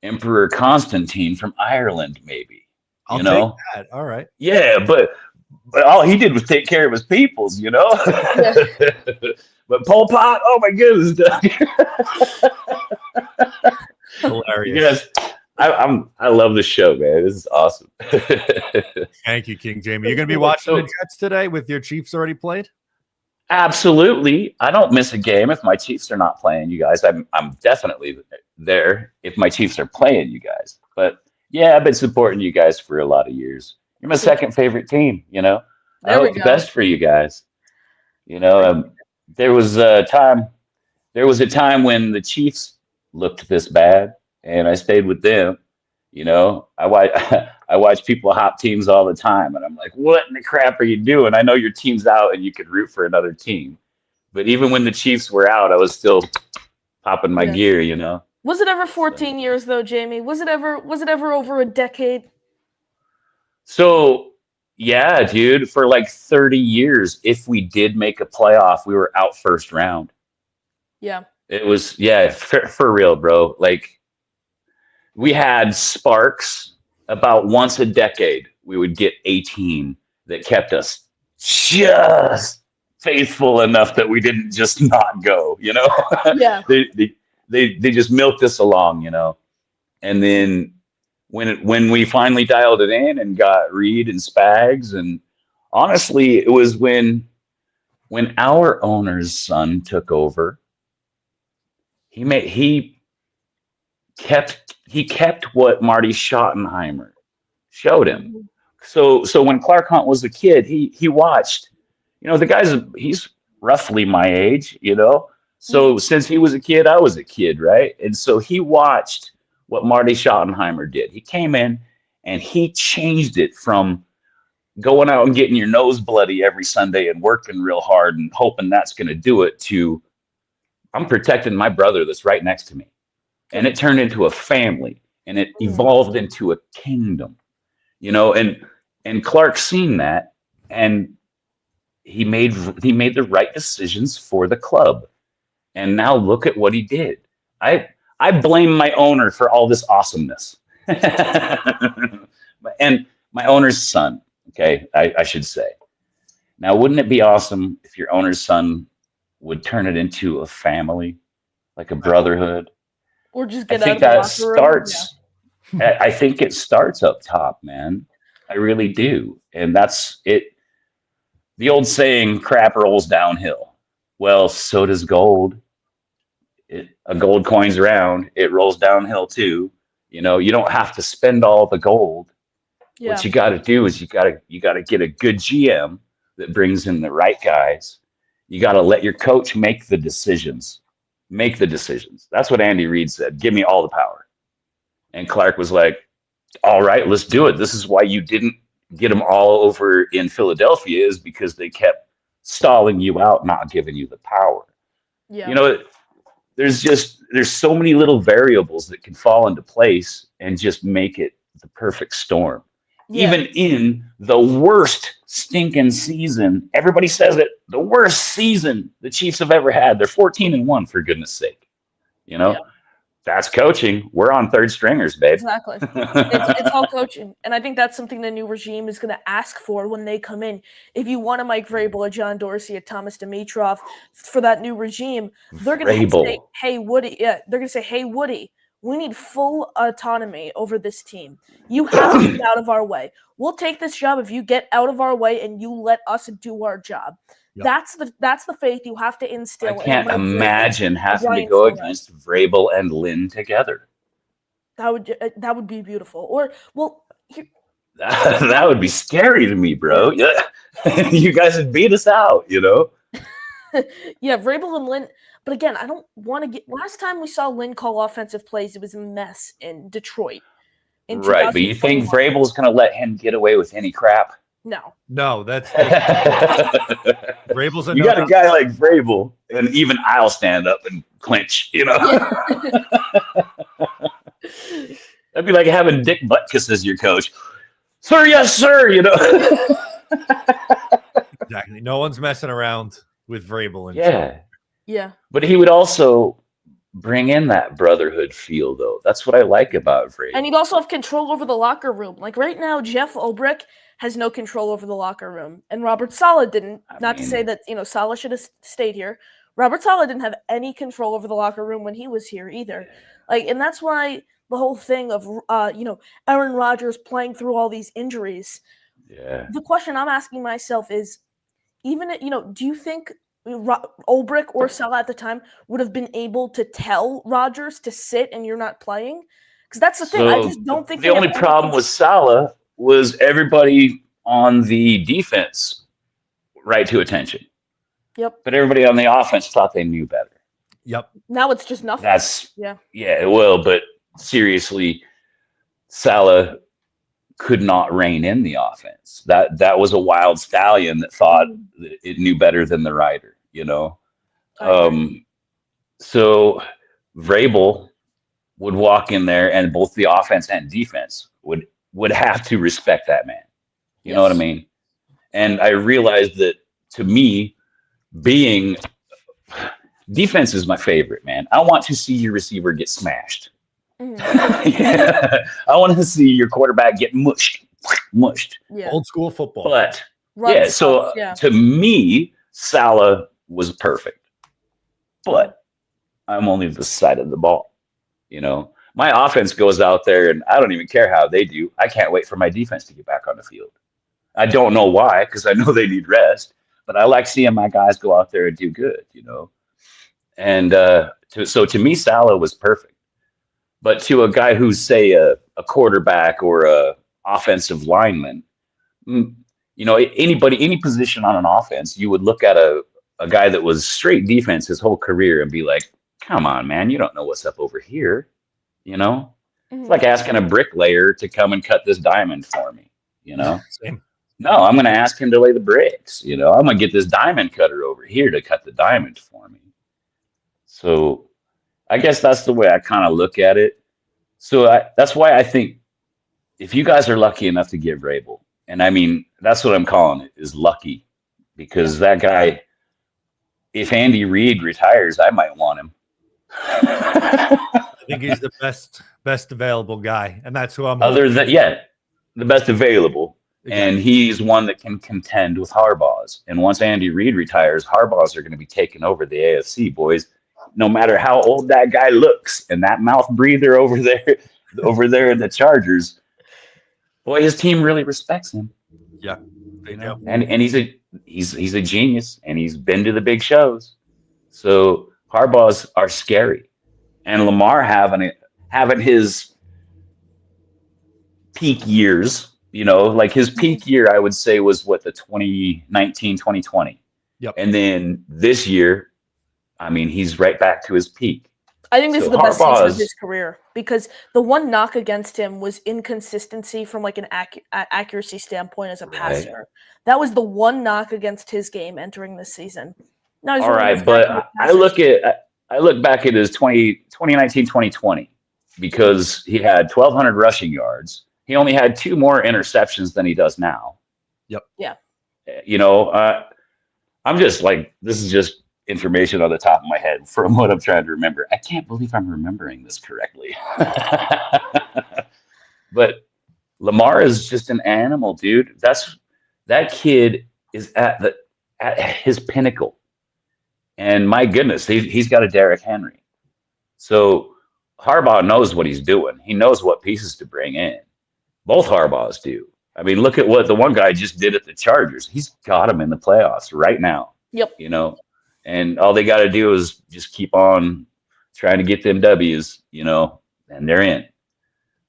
Emperor Constantine from Ireland, maybe. I'll take that. All right. Yeah, but all he did was take care of his peoples, Yeah. But Pol Pot, oh my goodness, Hilarious. Yes. I love the show, man. This is awesome. Thank you, King Jamie. You're going to be watching the So, Jets today with your Chiefs already played? absolutely. I don't miss a game if my Chiefs are not playing, you guys. I'm definitely there if my Chiefs are playing, you guys. But yeah, I've been supporting you guys for a lot of years. You're my second favorite team, you know. I There we hope the go. best for you guys. You know, there was a time when the Chiefs looked this bad and I stayed with them. You know, I watch people hop teams all the time, and I'm like, what in the crap are you doing? I know your team's out and you could root for another team. But even when the Chiefs were out, I was still popping my Yes. gear, you know? Was it ever 14 years though, Jamie? Was it ever over a decade? So, yeah, dude, for like 30 years, if we did make a playoff, we were out first round. Yeah. It was, yeah, for real, bro. Like, we had sparks about once a decade. We would get a team that kept us just faithful enough that we didn't just not go, you know? Yeah. They just milked us along, you know? And then when we finally dialed it in and got Reed and Spags, and honestly, it was when our owner's son took over, he kept what Marty Schottenheimer showed him. So when Clark Hunt was a kid, he watched, you know, he's roughly my age, you know. So since he was a kid, I was a kid, right? And so he watched what Marty Schottenheimer did. He came in and he changed it from going out and getting your nose bloody every Sunday and working real hard and hoping that's going to do it to I'm protecting my brother that's right next to me. And it turned into a family and it evolved into a kingdom, you know, and Clark seen that and he made the right decisions for the club. And now look at what he did. I blame my owner for all this awesomeness. And my owner's son, okay, I should say. Now, wouldn't it be awesome if your owner's son would turn it into a family, like a brotherhood? Or just I get out think of the that locker room. starts. I think it starts up top, man. I really do, and that's it. The old saying, "Crap rolls downhill." Well, so does gold. A gold coin's around; it rolls downhill too. You know, you don't have to spend all the gold. Yeah. What you got to do is you got to get a good GM that brings in the right guys. You got to let your coach make the decisions. Make the decisions. That's what Andy Reid said. Give me all the power. And Clark was like, all right, let's do it. This is why you didn't get them all over in Philadelphia, is because they kept stalling you out, not giving you the power. Yeah. You know, there's so many little variables that can fall into place and just make it the perfect storm. Yeah. Even in the worst stinking season, everybody says it, the worst season the Chiefs have ever had. They're 14-1, for goodness sake. You know, that's coaching. We're on third stringers, babe. Exactly. It's all coaching. And I think that's something the new regime is going to ask for when they come in. If you want a Mike Vrabel, a John Dorsey, a Thomas Dimitroff for that new regime, they're going to say, hey, Woody. Yeah, they're going to say, hey, Woody, we need full autonomy over this team. You have to get out of our way. We'll take this job if you get out of our way and you let us do our job. Yep. That's the faith you have to instill. I can't imagine having to go against Vrabel and Lynn together. That would be beautiful. Or that would be scary to me, bro. Yeah, you guys would beat us out, you know. Yeah, Vrabel and Lynn. But again, I don't want to get. Last time we saw Lynn call offensive plays, it was a mess in Detroit. Right, but you think Vrabel's going to let him get away with any crap? No, that's Vrabel's. You got a guy like Vrabel, and even I'll stand up and clinch. You know, that'd be like having Dick Butkus as your coach. Sir, yes, sir. You know, exactly. No one's messing around with Vrabel. Yeah. But he would also bring in that brotherhood feel, though. That's what I like about Vrabel. And he'd also have control over the locker room. Like right now, Jeff Ulbrich has no control over the locker room. And Robert Saleh didn't. To say that, Saleh should have stayed here. Robert Saleh didn't have any control over the locker room when he was here either. And that's why the whole thing of Aaron Rodgers playing through all these injuries. Yeah. The question I'm asking myself is, even do you think Ulbrich or Saleh at the time would have been able to tell Rodgers to sit and you're not playing? Because that's the thing. I just don't think the only problem with Saleh was everybody on the defense right to attention. Yep. But everybody on the offense thought they knew better. Yep. Now it's just nothing. Yeah, it will. But seriously, Saleh could not rein in the offense. That was a wild stallion that thought that it knew better than the rider, So Vrabel would walk in there, and both the offense and defense would have to respect that man. You know what I mean? And I realized that, to me, being defense is my favorite, man. I want to see your receiver get smashed. I want to see your quarterback get mushed. Yeah. Old school football. But to me, Saleh was perfect. But I'm only the side of the ball. My offense goes out there, and I don't even care how they do. I can't wait for my defense to get back on the field. I don't know why, because I know they need rest. But I like seeing my guys go out there and do good, And so to me, Saleh was perfect. But to a guy who's, say, a quarterback or a offensive lineman, any position on an offense, you would look at a guy that was straight defense his whole career and be like, come on, man, you don't know what's up over here. It's like asking a bricklayer to come and cut this diamond for me, Same. No, I'm going to ask him to lay the bricks. I'm going to get this diamond cutter over here to cut the diamond for me. So I guess that's the way I kind of look at it. So that's why I think if you guys are lucky enough to get Vrabel, and I mean, that's what I'm calling it, is lucky, because that guy, if Andy Reid retires, I might want him. I think he's the best available guy, and that's who I'm. The best available. Exactly. And he's one that can contend with Harbaugh's. And once Andy Reid retires, Harbaugh's are going to be taking over the AFC, boys. No matter how old that guy looks, and that mouth breather over there in the Chargers, boy, his team really respects him. Yeah, they know. And he's a genius, and he's been to the big shows. So Harbaugh's are scary, and Lamar having his peak years. Like his peak year, I would say, was the 2019, 2020. Yep. And then this year, I mean, he's right back to his peak. I think this is the best season of his career, because the one knock against him was inconsistency from like an accuracy standpoint as a passer. Right. That was the one knock against his game entering this season. Now all right, but I look back at his 2019, 2020, because he had 1,200 rushing yards. He only had 2 more interceptions than he does now. Yep. Yeah. I'm just like, this is just information on the top of my head from what I'm trying to remember. I can't believe I'm remembering this correctly. But Lamar is just an animal, dude. That kid is at his pinnacle. And my goodness, he's got a Derrick Henry. So Harbaugh knows what he's doing. He knows what pieces to bring in. Both Harbaughs do. I mean, look at what the one guy just did at the Chargers. He's got him in the playoffs right now. Yep. And all they got to do is just keep on trying to get them W's, and they're in.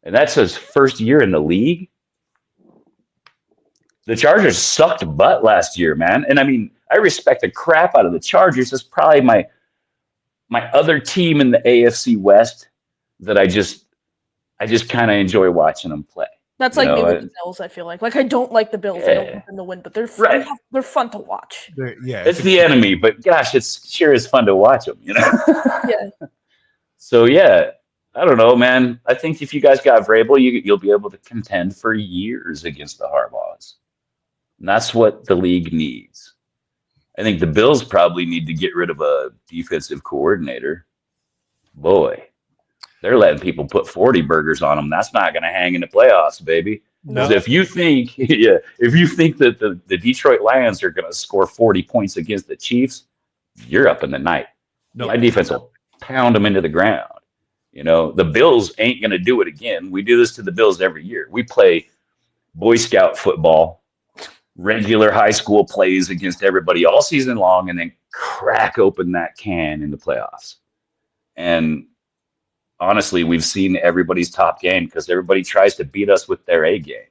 And that's his first year in the league. The Chargers sucked butt last year, man. And I mean, I respect the crap out of the Chargers. It's probably my other team in the AFC West that I just kind of enjoy watching them play. That's like me with the Bills, I feel like. Like, I don't like the Bills. I don't want them to win, but they're fun to watch. It's the enemy, but gosh, it's sure is fun to watch them, Yeah. So, yeah, I don't know, man. I think if you guys got Vrabel, you'll be able to contend for years against the Harbaughs. And that's what the league needs. I think the Bills probably need to get rid of a defensive coordinator. Boy. They're letting people put 40 burgers on them. That's not going to hang in the playoffs, baby. Because if you think that the Detroit Lions are going to score 40 points against the Chiefs, you're up in the night. My defense will pound them into the ground. You know, the Bills ain't going to do it again. We do this to the Bills every year. We play Boy Scout football, regular high school plays against everybody all season long, and then crack open that can in the playoffs. And honestly, we've seen everybody's top game because everybody tries to beat us with their A game.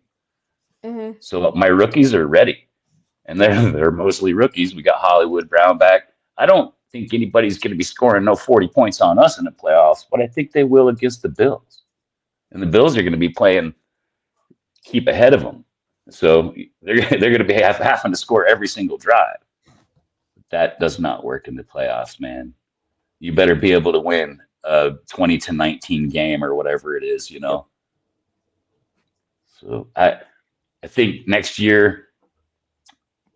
Mm-hmm. So my rookies are ready, and they're mostly rookies. We got Hollywood Brown back. I don't think anybody's going to be scoring no 40 points on us in the playoffs, but I think they will against the Bills. And the Bills are going to be playing keep ahead of them. So they're going to be having to score every single drive. That does not work in the playoffs, man. You better be able to win a 20-19 game or whatever it is, you know. So I think next year,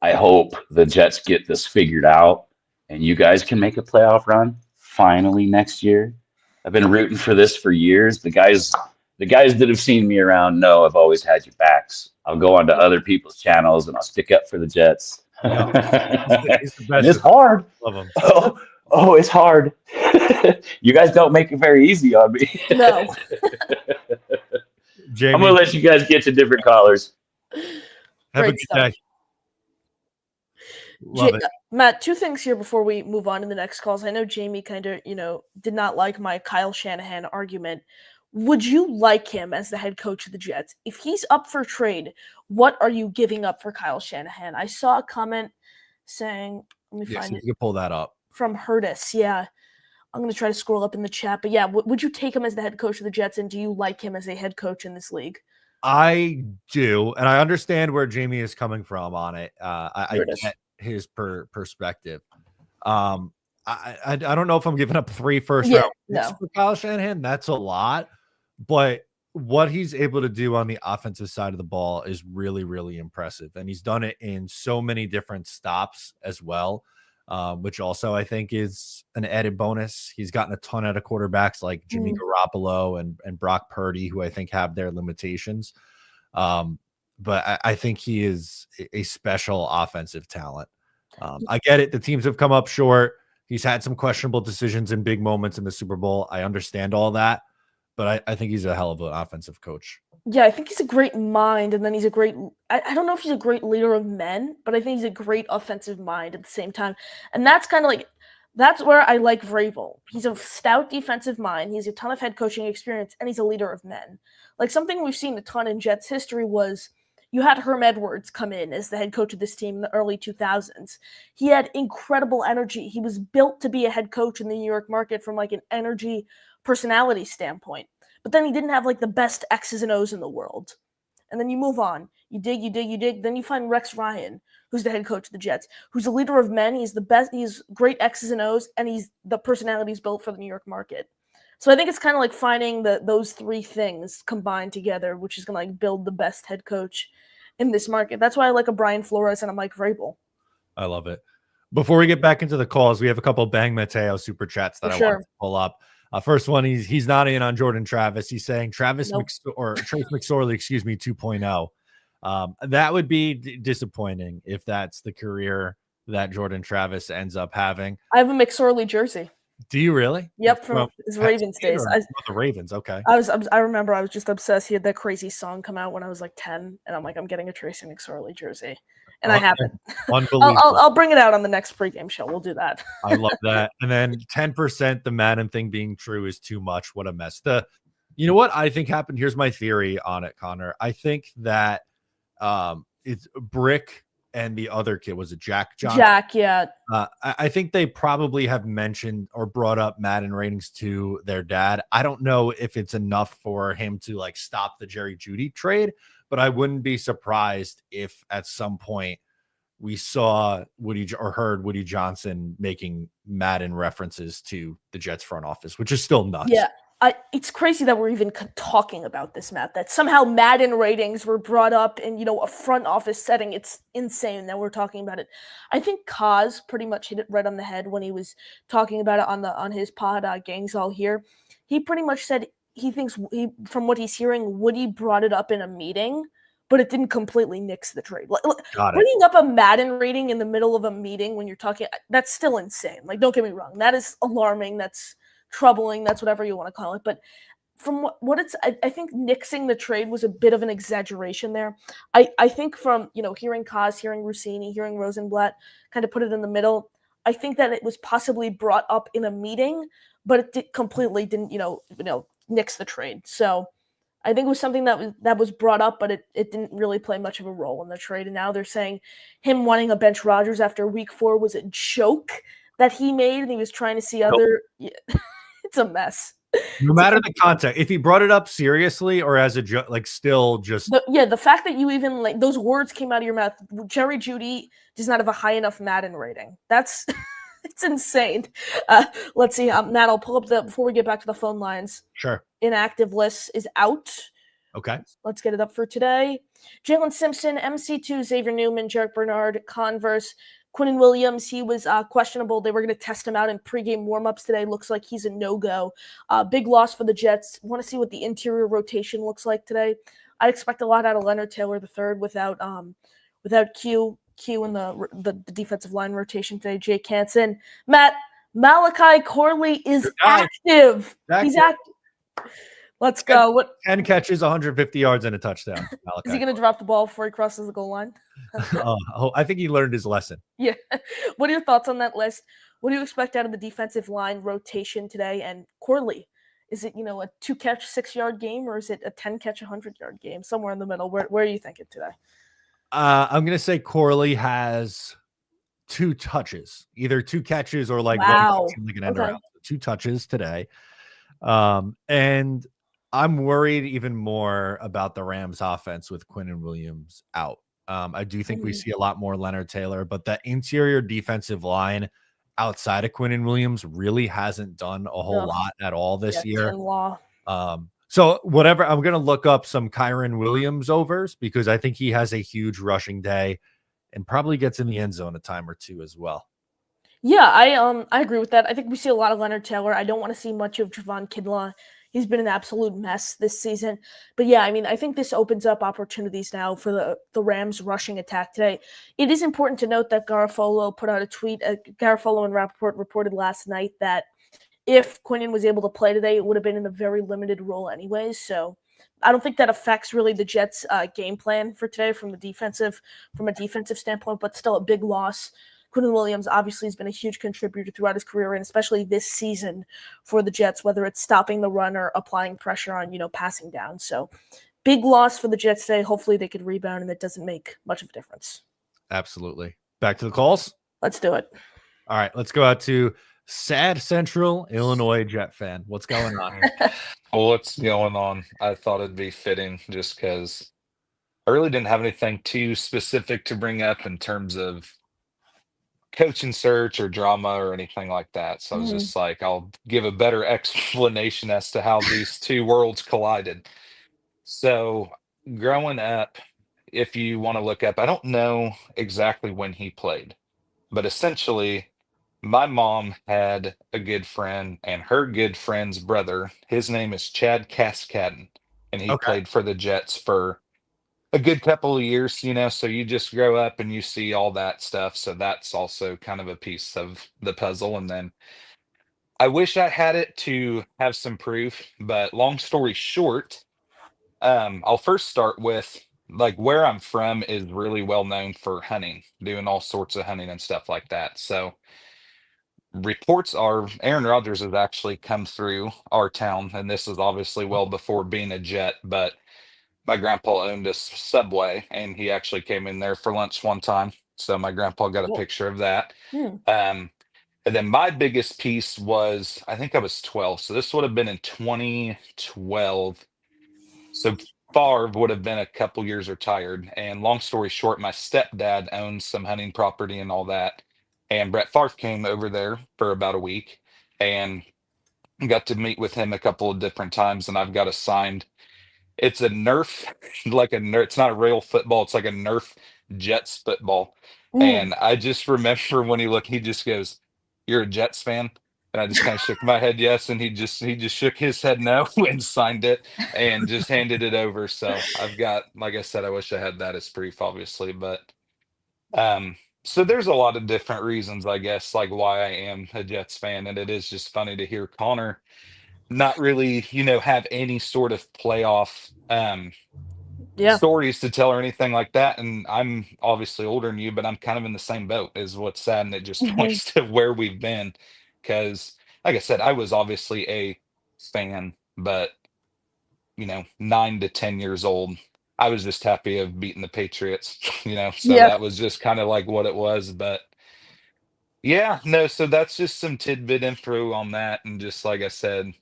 I hope the Jets get this figured out and you guys can make a playoff run finally next year. I've been rooting for this for years. The guys that have seen me around know I've always had your backs. I'll go onto other people's channels and I'll stick up for the Jets. Yeah. He's the best. And it's hard. Love him. Oh, it's hard. You guys don't make it very easy on me. No. Jamie, I'm going to let you guys get to different callers. have a Great good stuff. day. Love it. Matt, two things here before we move on to the next calls. I know Jamie kind of, did not like my Kyle Shanahan argument. Would you like him as the head coach of the Jets? If he's up for trade, what are you giving up for Kyle Shanahan? I saw a comment saying, let me Yes, find you it, can pull that up. from Hurtis. Yeah. I'm going to try to scroll up in the chat. But yeah, would you take him as the head coach of the Jets? And do you like him as a head coach in this league? I do, and I understand where Jamie is coming from on it. I get his perspective. I don't know if I'm giving up 3 first-round picks for Kyle Shanahan. That's a lot, but what he's able to do on the offensive side of the ball is really, really impressive, and he's done it in so many different stops as well, which also I think is an added bonus. He's gotten a ton out of quarterbacks like Jimmy Garoppolo and Brock Purdy, who I think have their limitations. But I think he is a special offensive talent. I get it. The teams have come up short. He's had some questionable decisions in big moments in the Super Bowl. I understand all that, but I think he's a hell of an offensive coach. Yeah, I think he's a great mind, and then he's a great – I don't know if he's a great leader of men, but I think he's a great offensive mind at the same time. And that's kind of like – that's where I like Vrabel. He's a stout defensive mind. He has a ton of head coaching experience, and he's a leader of men. Like something we've seen a ton in Jets history was you had Herm Edwards come in as the head coach of this team in the early 2000s. He had incredible energy. He was built to be a head coach in the New York market from like an energy personality standpoint. But then he didn't have like the best X's and O's in the world. And then you move on. You dig. Then you find Rex Ryan, who's the head coach of the Jets, who's a leader of men. He's the best. He's great X's and O's, and he's the personality's built for the New York market. So I think it's kind of like finding those 3 things combined together, which is going to like build the best head coach in this market. That's why I like a Brian Flores and a Mike Vrabel. I love it. Before we get back into the calls, we have a couple of Bang Mateo super chats that I want to pull up. First one, he's not in on Jordan Travis. He's saying Trace McSorley, 2.0. That would be disappointing if that's the career that Jordan Travis ends up having. I have a McSorley jersey. Do you really? Yep, from his Ravens days. The Ravens, okay. I remember I was just obsessed. He had that crazy song come out when I was like 10, and I'm like, I'm getting a Tracy McSorley jersey. And I haven't. Unbelievable. I'll bring it out on the next pregame show. We'll do that. I love that. And then 10%, the Madden thing being true is too much. What a mess. You know what I think happened? Here's my theory on it, Connor. I think that it's Brick and the other kid. Was it Jack Johnson? Jack, yeah. I think they probably have mentioned or brought up Madden ratings to their dad. I don't know if it's enough for him to like stop the Jerry Jeudy trade, but I wouldn't be surprised if at some point we saw heard Woody Johnson making Madden references to the Jets front office, which is still nuts. Yeah. It's crazy that we're even talking about this, Matt, that somehow Madden ratings were brought up in, a front office setting. It's insane that we're talking about it. I think Kaz pretty much hit it right on the head when he was talking about it on his pod, Gangs All Here. He pretty much said he thinks, from what he's hearing, Woody brought it up in a meeting, but it didn't completely nix the trade. Bringing up a Madden rating in the middle of a meeting when you're talking, that's still insane. Like, don't get me wrong. That is alarming. That's troubling. That's whatever you want to call it. But from what it's, I think nixing the trade was a bit of an exaggeration there. I think from, hearing Kaz, hearing Rossini, hearing Rosenblatt kind of put it in the middle, I think that it was possibly brought up in a meeting, but it completely didn't, nix the trade. So I think it was something that was brought up, but it didn't really play much of a role in the trade. And now they're saying him wanting to bench Rodgers after week 4 was a joke that he made, and he was trying to see other. Yeah, it's a mess. No matter the context, if he brought it up seriously or as a joke, still just the fact that you even those words came out of your mouth. Jerry Jeudy does not have a high enough Madden rating. That's it's insane. Let's see, Matt. I'll pull up before we get back to the phone lines. Sure. Inactive list is out. Okay. Let's get it up for today. Jalen Simpson, MC2, Xavier Newman, Jarek Bernard, Converse. Quinnen Williams, he was questionable. They were going to test him out in pregame warmups today. Looks like he's a no-go. Big loss for the Jets. Want to see what the interior rotation looks like today. I expect a lot out of Leonard Taylor III without Q in the defensive line rotation today. Jake Hansen. Matt, Malachi Corley is active. He's active. Let's go. What 10 catches, 150 yards, and a touchdown. is he going to drop the ball before he crosses the goal line? I think he learned his lesson. Yeah. What are your thoughts on that list? What do you expect out of the defensive line rotation today? And Corley, is it, a 2-catch, 6-yard game, or is it a 10-catch, 100-yard game? Somewhere in the middle. Where are you thinking today? I'm going to say Corley has 2 touches, either 2 catches or one an end around. 2 touches today. And I'm worried even more about the Rams offense with Quinnen Williams out. I do think we see a lot more Leonard Taylor, but the interior defensive line outside of Quinnen Williams really hasn't done a whole lot at all this year. So whatever, I'm going to look up some Kyren Williams overs because I think he has a huge rushing day and probably gets in the end zone a time or two as well. Yeah, I agree with that. I think we see a lot of Leonard Taylor. I don't want to see much of Javon Kinlaw. He's been an absolute mess this season. But yeah, I think this opens up opportunities now for the Rams rushing attack today. It is important to note that Garafolo put out a tweet. Garafolo and Rappaport reported last night that if Quinnen was able to play today, it would have been in a very limited role anyways. So I don't think that affects really the Jets' game plan for today from a defensive standpoint, but still a big loss. Quinnen Williams obviously has been a huge contributor throughout his career, and especially this season for the Jets, whether it's stopping the run or applying pressure on, passing down. So big loss for the Jets today. Hopefully they could rebound, and it doesn't make much of a difference. Absolutely. Back to the calls. Let's do it. All right, let's go out to Sad Central Illinois Jet fan. What's going on here? Well, what's going on? I thought it'd be fitting just because I really didn't have anything too specific to bring up in terms of coaching search or drama or anything like that. So I was just like, I'll give a better explanation as to how these two worlds collided. So growing up, if you want to look up, I don't know exactly when he played, but essentially my mom had a good friend and her good friend's brother. His name is Chad Cascadden, and he played for the Jets for a good couple of years, so you just grow up and you see all that stuff. So that's also kind of a piece of the puzzle. And then I wish I had it to have some proof, but long story short, I'll first start with where I'm from is really well known for hunting, doing all sorts of hunting and stuff like that. So reports are Aaron Rodgers has actually come through our town, and this is obviously well before being a Jet, but my grandpa owned a Subway, and he actually came in there for lunch one time. So my grandpa got a picture of that. And then my biggest piece was, I think I was 12. So this would have been in 2012. So Favre would have been a couple years retired. And long story short, my stepdad owned some hunting property and all that. And Brett Favre came over there for about a week and got to meet with him a couple of different times. And I've got a signed, it's a Nerf, it's not a real football. It's like a Nerf Jets football. And I just remember when he just goes, "You're a Jets fan?" And I just kind of shook my head yes. And he just shook his head no and signed it and just handed it over. So I've got, like I said, I wish I had that as proof, obviously. But So there's a lot of different reasons, I guess, like why I am a Jets fan, and it is just funny to hear Connor not really, have any sort of playoff Yeah. stories to tell or anything like that. And I'm obviously older than you, but I'm kind of in the same boat, is what's sad, and it just Mhm. points to where we've been. Because, like I said, I was obviously a fan, but 9 to 10 years old, I was just happy of beating the Patriots, so Yeah. that was just kind of like what it was. But yeah, no, so that's just some tidbit info on that. And just like I said,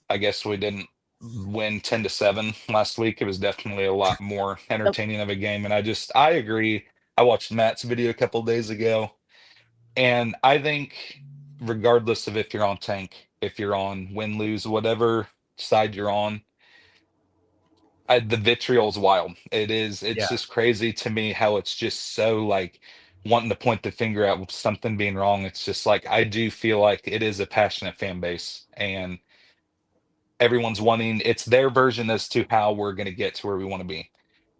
I guess we didn't win 10-7 last week. It was definitely a lot more Nope. entertaining of a game. And I agree. I watched Matt's video a couple days ago, and I think regardless of if you're on tank, if you're on win, lose, whatever side you're on, the vitriol is wild. It's Yeah. just crazy to me how it's just so like wanting to point the finger at something being wrong. It's just like I do feel like it is a passionate fan base, and everyone's wanting it's their version as to how we're going to get to where we want to be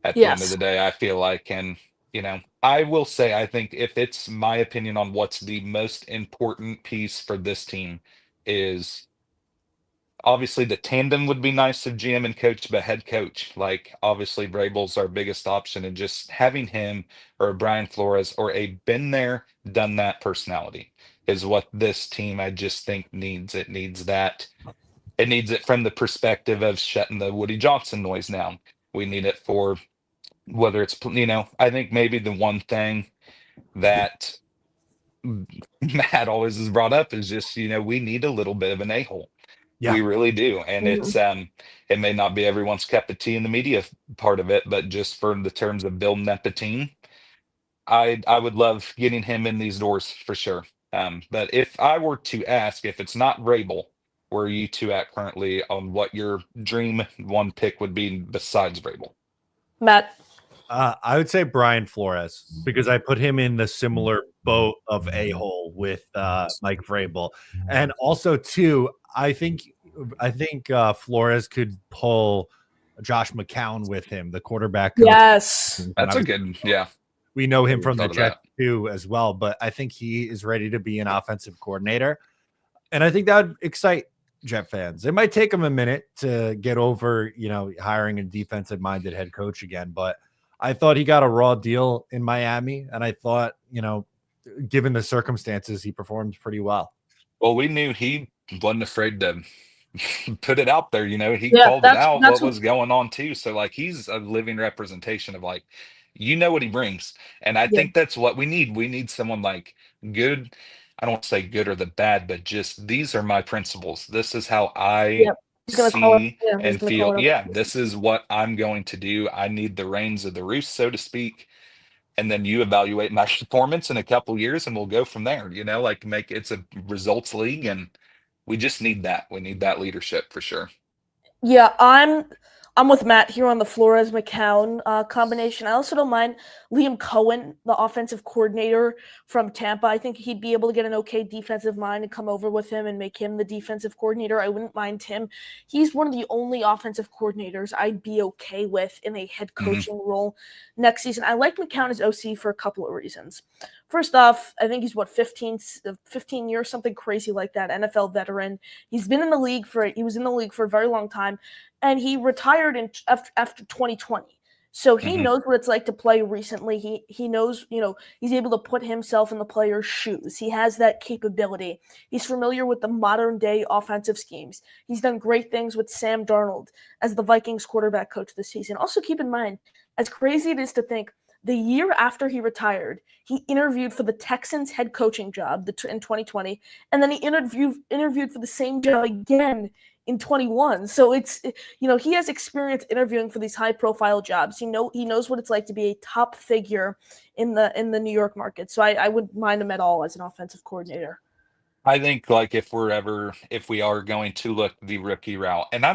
at the end of Yes. the day, I feel like. And I will say, I think if it's my opinion on what's the most important piece for this team is obviously the tandem would be nice of GM and coach, but head coach, like obviously Vrabel's our biggest option, and just having him or a Brian Flores or a been there, done that personality is what this team I just think needs. It needs that. It needs it from the perspective of shutting the Woody Johnson noise down. We need it for whether it's, I think maybe the one thing that Matt always has brought up is just, we need a little bit of an a-hole. Yeah. We really do. And Mhm. it may not be everyone's cup of tea in the media part of it, but just for the terms of building up the team, I would love getting him in these doors for sure. But if I were to ask, if it's not Vrabel, where are you two at currently on what your dream one pick would be besides Vrabel? Matt. I would say Brian Flores because I put him in the similar boat of a hole with Mike Vrabel, and also too, I think Flores could pull Josh McCown with him, the quarterback coach. Yes. And That's a good, yeah. we know I him would've from the thought of Jets that. too as well, but I think he is ready to be an offensive coordinator, and I think that would excite Jet fans. It might take them a minute to get over, hiring a defensive minded head coach again, but I thought he got a raw deal in Miami, and I thought, given the circumstances, he performed pretty well. Well, we knew he wasn't afraid to put it out there. He Yeah. called it That's out that's what what. was going on too. So like he's a living representation of like, what he brings. And I Yeah. think that's what we need. We need someone like good. I don't want to say good or the bad, but just these are my principles. This is how I Yeah. He's gonna call it. see Yeah. He's and gonna feel. call it. Yeah, this is what I'm going to do. I need the reins of the roost, so to speak. And then you evaluate my performance in a couple years and we'll go from there, like make it's a results league, and we just need that. We need that leadership for sure. Yeah, I'm with Matt here on the Flores McCown combination. I also don't mind Liam Cohen, the offensive coordinator from Tampa. I think he'd be able to get an okay defensive mind and come over with him and make him the defensive coordinator. I wouldn't mind him. He's one of the only offensive coordinators I'd be okay with in a head Mhm. coaching role next season. I like McCown as OC for a couple of reasons. First off, I think he's 15 years, something crazy like that, NFL veteran. He was in the league for a very long time, and he retired after 2020. So he Mhm. knows what it's like to play recently. He knows, he's able to put himself in the player's shoes. He has that capability. He's familiar with the modern day offensive schemes. He's done great things with Sam Darnold as the Vikings quarterback coach this season. Also keep in mind, as crazy it is to think, the year after he retired, he interviewed for the Texans head coaching job in 2020, and then he interviewed for the same job again in 21. So he has experience interviewing for these high profile jobs. He knows what it's like to be a top figure in the New York market. So I wouldn't mind him at all as an offensive coordinator. I think like if we are going to look the rookie route, and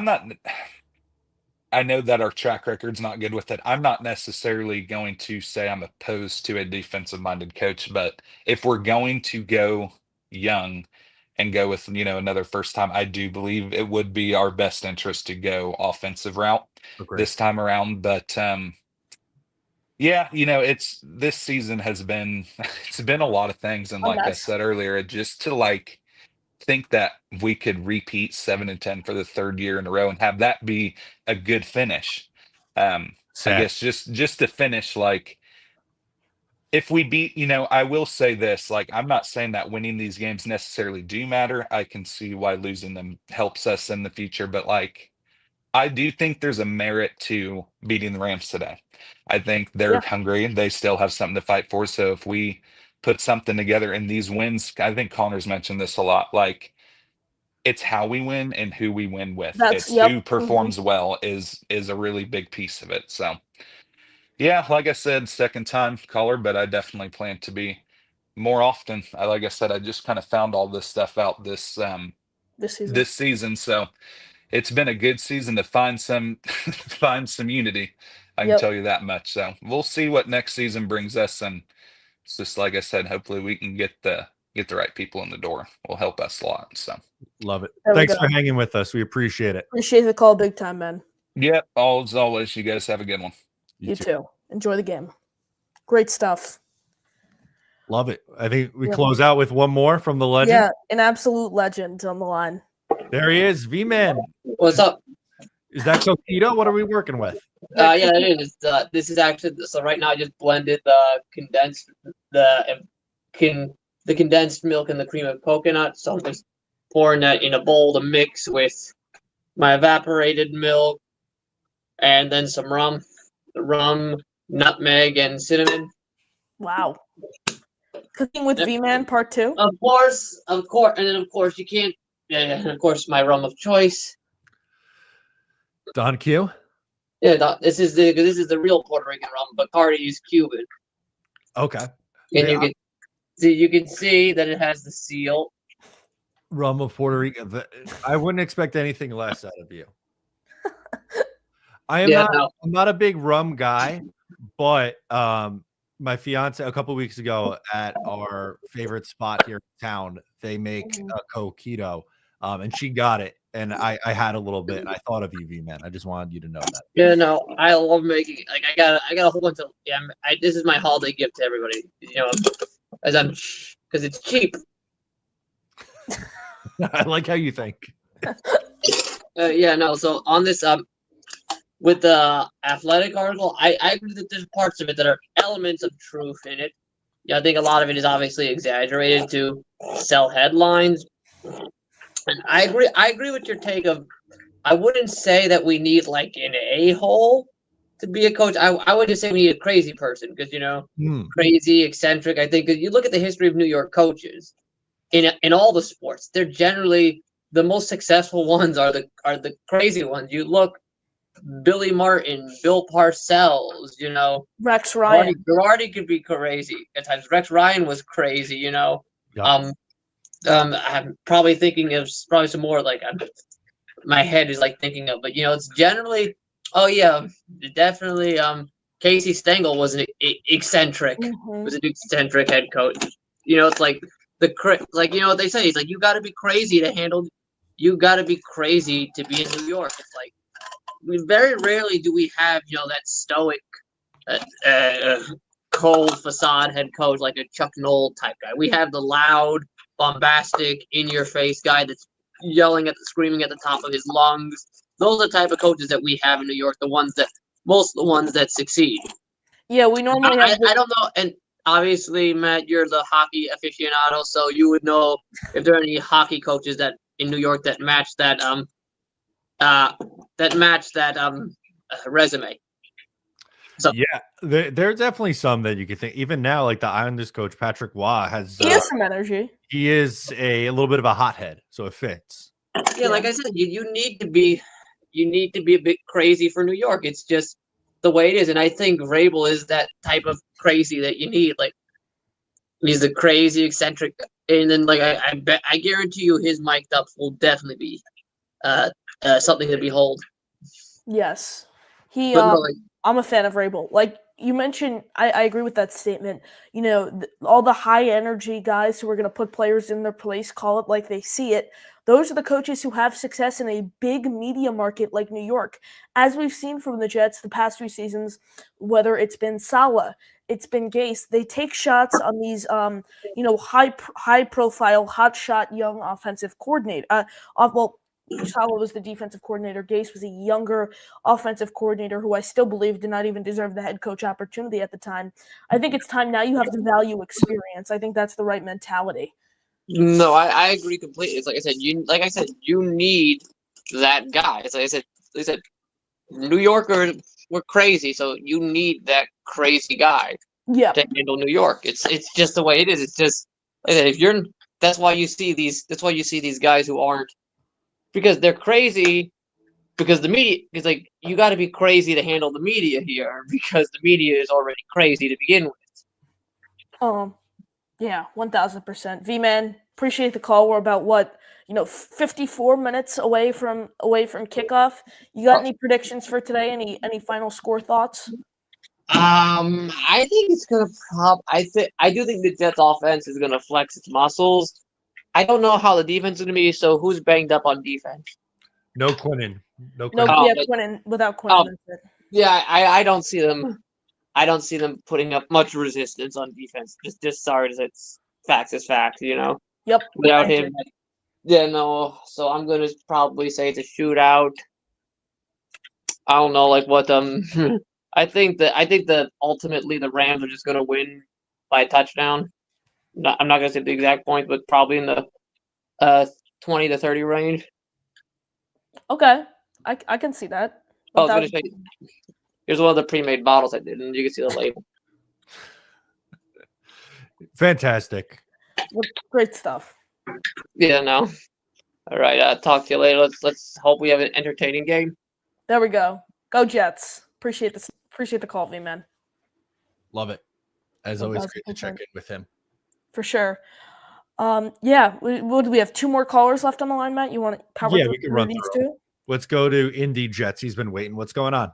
I know that our track record's not good with it. I'm not necessarily going to say I'm opposed to a defensive minded coach, but if we're going to go young and go with, another first time, I do believe it would be our best interest to go offensive route Agree. this time around. But Yeah, it's this season has been it's been a lot of things, and A like I mess. said earlier, just to like think that we could repeat 7-10 for the third year in a row and have that be a good finish. I Sad. guess just to finish, like if we beat, I will say this, like I'm not saying that winning these games necessarily do matter. I can see why losing them helps us in the future, but like I do think there's a merit to beating the Rams today. I think they're Yeah. hungry and they still have something to fight for. So if we put something together in these wins, I think Connor's mentioned this a lot. Like it's how we win and who we win with. That's It's yep. who performs well is a really big piece of it. So yeah, like I said, second time caller, but I definitely plan to be more often. Like I said, I just kind of found all this stuff out This season. this season. So it's been a good season to find some find some unity. I can Yep. tell you that much. So we'll see what next season brings us, and it's just like I said, hopefully we can get the right people in the door. Will help us a lot. So Love it. There we Thanks go. for hanging with us. We appreciate it. Appreciate the call big time, man. yeah, as always, you guys have a good one. You too. Enjoy the game. Great stuff. Love it. I think we Yeah. close out with one more from the legend. Yeah, an absolute legend on the line. There he is, V-Man. What's up? Is that Coquito? What are we working with? Yeah, it is. This is actually so. Right now, I just blended the condensed milk and the cream of coconut. So I'm just pouring that in a bowl to mix with my evaporated milk, and then some rum, nutmeg, and cinnamon. Wow. Cooking with Yep. V-Man Part 2. Of course, and then of course you can't. And of course, my rum of choice. Don Q. Yeah, this is the real Puerto Rican rum. Bacardi is Cuban, Okay. and Yeah. you can see that it has the seal. Rum of Puerto Rico. I wouldn't expect anything less out of you. I am Yeah, not. no. I'm not a big rum guy, but my fiance a couple weeks ago at our favorite spot here in town, they make a coquito, and she got it, and I had a little bit, and I thought of you, V-Man. I just wanted you to know that. Yeah, no, I love making. Like I got a whole bunch of. Yeah, this is my holiday gift to everybody. Because it's cheap. I like how you think. Yeah, no. So on this with the athletic article, I agree that there's parts of it that are elements of truth in it. Yeah, I think a lot of it is obviously exaggerated to sell headlines. And I agree with your take of. I wouldn't say that we need like an a-hole to be a coach. I would just say we need a crazy person because crazy, eccentric. I think you look at the history of New York coaches in all the sports, they're generally the most successful ones are the crazy ones. You look Billy Martin, Bill Parcells, Rex Ryan. Girardi could be crazy at times. Rex Ryan was crazy, Yeah. I'm probably thinking of probably some more like my head is like thinking of, but it's generally, oh yeah, definitely. Casey Stengel was an eccentric, was an eccentric head coach. It's like what they say. It's like you got to be crazy to handle. You got to be crazy to be in New York. It's like very rarely do we have that stoic, cold facade head coach like a Chuck Noll type guy. We have the loud, bombastic, in-your-face guy that's screaming at the top of his lungs. Those are the type of coaches that we have in New York. Most of the ones that succeed. Yeah, we normally have. I don't know, and obviously, Matt, you're the hockey aficionado, so you would know if there are any hockey coaches that in New York that match that resume. So Yeah, there's definitely some that you could think. Even now, like the Islanders coach Patrick Waugh has. He has some energy. He is a little bit of a hothead, so it fits. Yeah, like I said, you need to be a bit crazy for New York. It's just the way it is, and I think Vrabel is that type of crazy that you need. Like he's the crazy, eccentric, and then like I guarantee you, his mic'd ups will definitely be something to behold. Yes. He, But no, like, I'm a fan of Rabel. Like you mentioned, I agree with that statement. You know, all the high energy guys who are going to put players in their place, call it like they see it. Those are the coaches who have success in a big media market like New York. As we've seen from the Jets the past few seasons, whether it's been Salah, it's been Gase, they take shots on these, high profile, hot shot young offensive coordinator. Salah was the defensive coordinator. Gase was a younger offensive coordinator who I still believe did not even deserve the head coach opportunity at the time. I think it's time now you have to value experience. I think that's the right mentality. no, I agree completely. It's like I said, you need that guy. It's like I said, New Yorkers were crazy, so you need that crazy guy Yeah. to handle New York. It's just the way it is. It's just like I said, if you're that's why you see these guys who aren't, because they're crazy, because the media is like, you got to be crazy to handle the media here, because the media is already crazy to begin with. Yeah, 1000%. V-Man, appreciate the call. We're about 54 minutes away from kickoff. You got any predictions for today? Any final score thoughts? I think it's gonna I do think the Jets offense is gonna flex its muscles. I don't know how the defense is gonna be. So who's banged up on defense? No Quinnen. No No, Quinnen. yeah, Quinnen. Without Quinnen, that's it. Yeah, I don't see them. I don't see them putting up much resistance on defense. Just sorry, it's facts is facts, you know. Yep. Without him, yeah, no. So I'm gonna probably say it's a shootout. I don't know, like what I think that ultimately the Rams are just gonna win by a touchdown. I'm not gonna say the exact point, but probably in the 20 to 30 range. Okay, I can see that. I was gonna say, here's one of the pre-made bottles I did, and you can see the label. Fantastic. Great stuff. Yeah, no. All right, talk to you later. Let's hope we have an entertaining game. There we go. Go Jets. Appreciate the call, V-Man. Love it. As always, great to check in with him. For sure. Yeah. Would we have two more callers left on the line, Matt? You want to power we can run these through. two? Let's go to Indy Jets. He's been waiting. What's going on?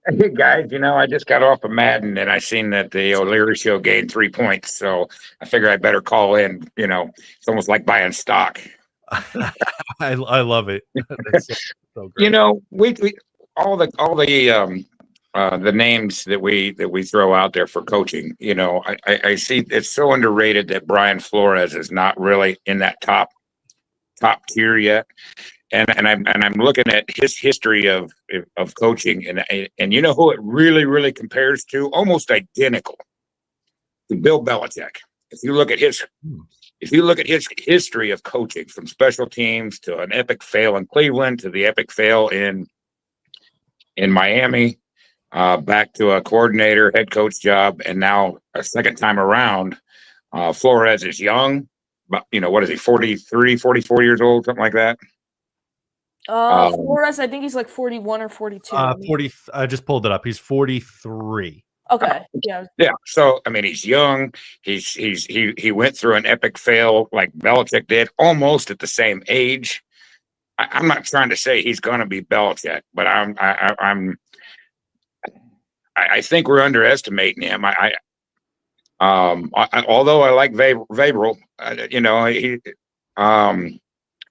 Hey guys, I just got off of Madden and I seen that the O'Leary show gained 3 points, so I figure I better call in. It's almost like buying stock. I love it. That's so great. We all the names that we throw out there for coaching. I see it's so underrated that Brian Flores is not really in that top tier yet. And I'm looking at his history of coaching, and you know who it really compares to, almost identical to Bill Belichick. If you look at his history of coaching, from special teams to an epic fail in Cleveland to the epic fail in Miami, back to a coordinator, head coach job, and now a second time around. Flores is young, but what is he, 43, 44 years old, something like that? Flores, I think he's like 41 or 42. 40. I just pulled it up. He's 43. Okay. Yeah. So he's young. He went through an epic fail like Belichick did, almost at the same age. I'm not trying to say he's going to be Belichick, but I think we're underestimating him. Although I like Vrabel,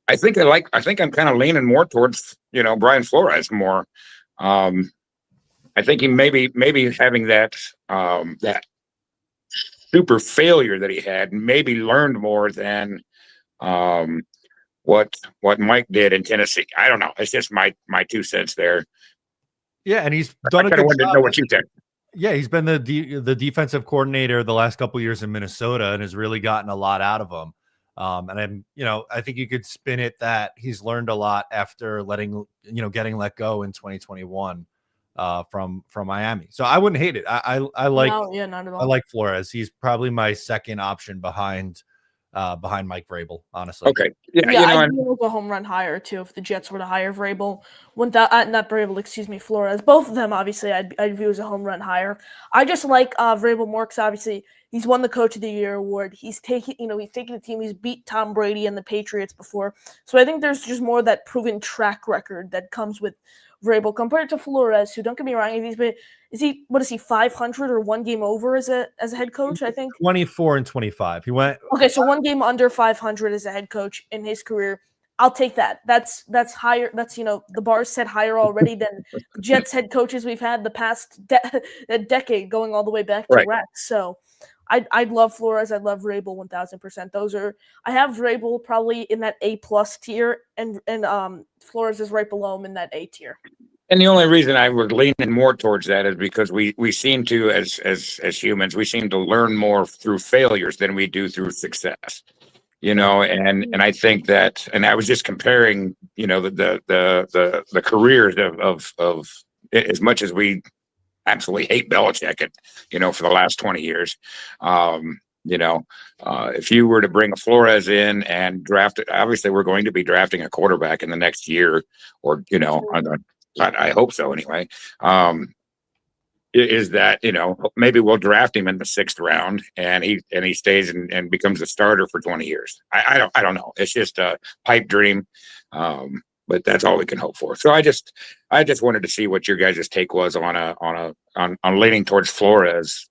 I think I'm kind of leaning more towards, Brian Flores more. I think he maybe having that super failure that he had, maybe learned more than what Mike did in Tennessee. I don't know. It's just my 2 cents there. Yeah, and he's done a good job. To know what you think. Yeah, he's been the defensive coordinator the last couple of years in Minnesota and has really gotten a lot out of him. And I think you could spin it that he's learned a lot after getting let go in 2021 from Miami. So I wouldn't hate it. I like not at all. I like Flores. He's probably my second option behind Mike Vrabel, honestly. Okay. I do a home run higher too if the Jets were to hire Vrabel. Not Vrabel, excuse me, Flores. Both of them, obviously, I'd view as a home run higher. I just like Vrabel more because obviously he's won the Coach of the Year award. He's taking a team. He's beat Tom Brady and the Patriots before. So I think there's just more of that proven track record that comes with Vrabel compared to Flores, who, don't get me wrong, is he 500 or one game over as a head coach? I think 24 and 25. He went okay, so one game under 500 as a head coach in his career. I'll take that. That's higher. That's the bar's set higher already than Jets head coaches we've had the past decade, going all the way back to Right. Rex. So I'd love Flores. I'd love Vrabel 1000%. I have Vrabel probably in that A+ tier, and Flores is right below him in that A tier. And the only reason I was leaning more towards that is because we seem to, as humans, we seem to learn more through failures than we do through success. And I think that, and I was just comparing, the careers of as much as we absolutely hate Belichick, for the last 20 years. If you were to bring a Flores in and draft it, obviously we're going to be drafting a quarterback in the next year, or I hope so anyway. Is that maybe we'll draft him in the 6th round and he stays and becomes a starter for 20 years. I don't know. It's just a pipe dream. But that's all we can hope for. So I just wanted to see what your guys' take was on leaning towards Flores.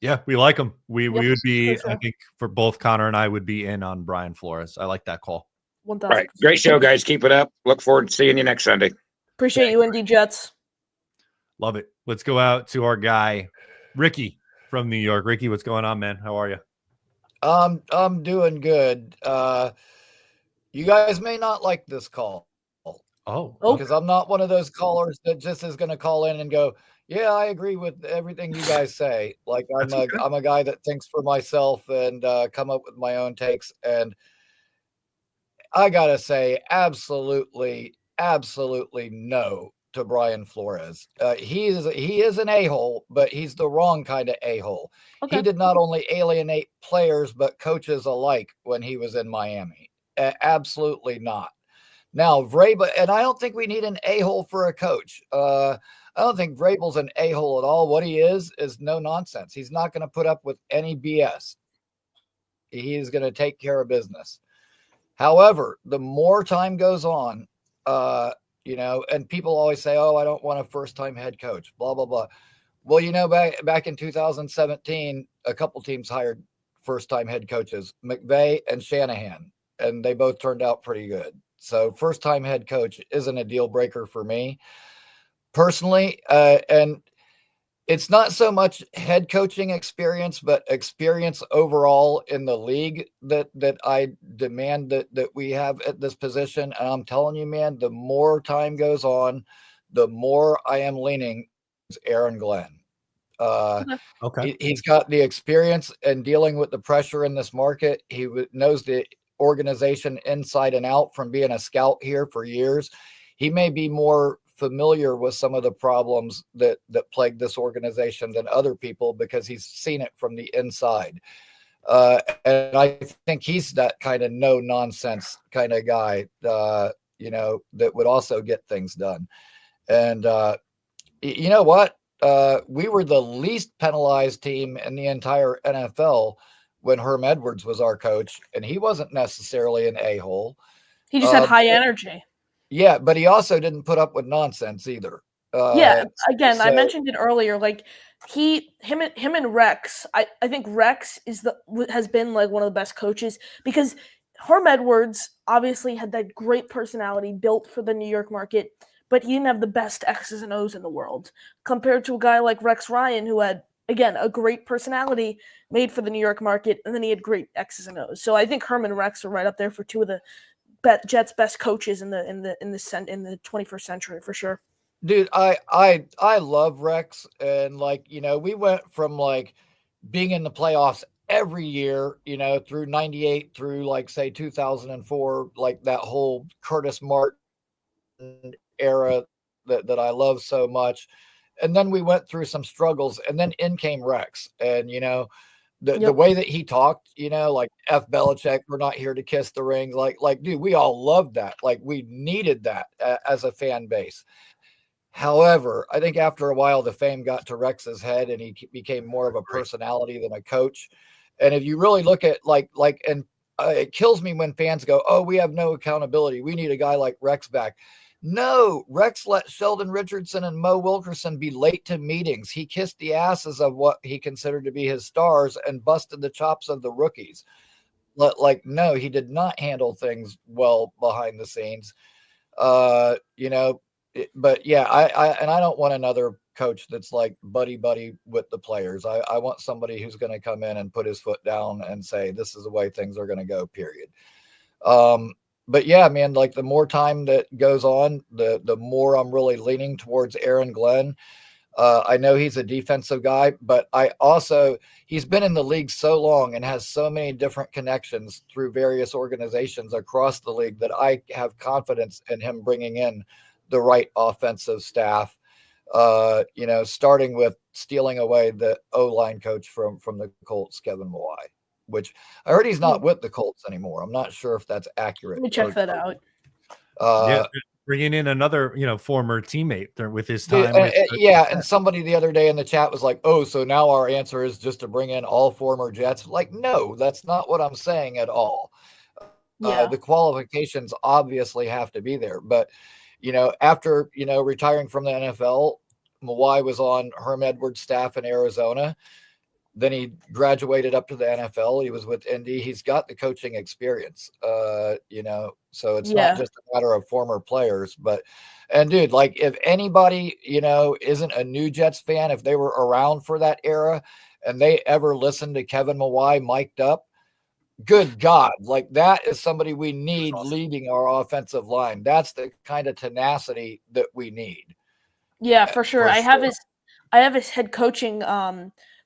Yeah, we like him. We would be, sure. I think, for both Connor and I would be in on Brian Flores. I like that call. 1000%. All right. Great show, guys. Keep it up. Look forward to seeing you next Sunday. Appreciate you, Indy Jets. Love it. Let's go out to our guy, Ricky from New York. Ricky, what's going on, man? How are you? I'm doing good. You guys may not like this call. Oh, because I'm not one of those callers that just is going to call in and go, yeah, I agree with everything you guys say. Like I'm a guy that thinks for myself and come up with my own takes. And I got to say, absolutely no to Brian Flores. He is an a-hole, but he's the wrong kind of a-hole. Okay. He did not only alienate players, but coaches alike when he was in Miami. Absolutely not. Now, Vrabel, and I don't think we need an a-hole for a coach. I don't think Vrabel's an a-hole at all. What he is no nonsense. He's not going to put up with any BS. He's going to take care of business. However, the more time goes on, and people always say, oh, I don't want a first-time head coach, blah, blah, blah. Well, back in 2017, a couple teams hired first-time head coaches, McVay and Shanahan, and they both turned out pretty good. So first-time head coach isn't a deal breaker for me personally. And it's not so much head coaching experience, but experience overall in the league that I demand that we have at this position. And I'm telling you, man, the more time goes on, the more I am leaning towards Aaron Glenn. Okay. He's got the experience in dealing with the pressure in this market. He knows the organization inside and out from being a scout here for years. He may be more familiar with some of the problems that plague this organization than other people because he's seen it from the inside. And I think he's that kind of no nonsense kind of guy, that would also get things done. And you know what? We were the least penalized team in the entire NFL when Herm Edwards was our coach, and he wasn't necessarily an a-hole. He just had high energy. Yeah, but he also didn't put up with nonsense either. I mentioned it earlier. Like him and Rex. I think Rex has been like one of the best coaches because Herm Edwards obviously had that great personality built for the New York market, but he didn't have the best X's and O's in the world compared to a guy like Rex Ryan, who had, again, a great personality made for the New York market, and then he had great X's and O's. So I think Herm and Rex are right up there for two of the Jets' best coaches in the 21st century for sure. Dude, I love Rex, and we went from being in the playoffs every year, through 98 through say 2004, that whole Curtis Martin era that I love so much. And then we went through some struggles, and then in came Rex. And, the way that he talked, F Belichick, we're not here to kiss the ring. Dude, we all loved that. We needed that as a fan base. However, I think after a while, the fame got to Rex's head, and he became more of a personality than a coach. And if you really look at it kills me when fans go, oh, we have no accountability. We need a guy like Rex back. No, Rex let Sheldon Richardson and Mo Wilkerson be late to meetings. He kissed the asses of what he considered to be his stars and busted the chops of the rookies. Like, no, he did not handle things well behind the scenes. But yeah, I don't want another coach that's like buddy with the players. I want somebody who's going to come in and put his foot down and say, this is the way things are going to go, period. But yeah, man, like the more time that goes on, the more I'm really leaning towards Aaron Glenn. I know he's a defensive guy, but he's been in the league so long and has so many different connections through various organizations across the league that I have confidence in him bringing in the right offensive staff. Starting with stealing away the O-line coach from the Colts, Kevin Mawai, which I heard he's not with the Colts anymore. I'm not sure if that's accurate. Let me check that out. Bringing in another, former teammate with his Dude, time. And somebody the other day in the chat was like, "Oh, so now our answer is just to bring in all former Jets." Like, no, that's not what I'm saying at all. The qualifications obviously have to be there, but after retiring from the NFL, Mawai was on Herm Edwards' staff in Arizona. Then he graduated up to the NFL. He was with Indy. He's got the coaching experience, so it's not just a matter of former players. And dude, like if anybody, isn't a new Jets fan, if they were around for that era and they ever listened to Kevin Mawai mic'd up, good God, like that is somebody we need leading our offensive line. That's the kind of tenacity that we need. Yeah, for sure. I have his head coaching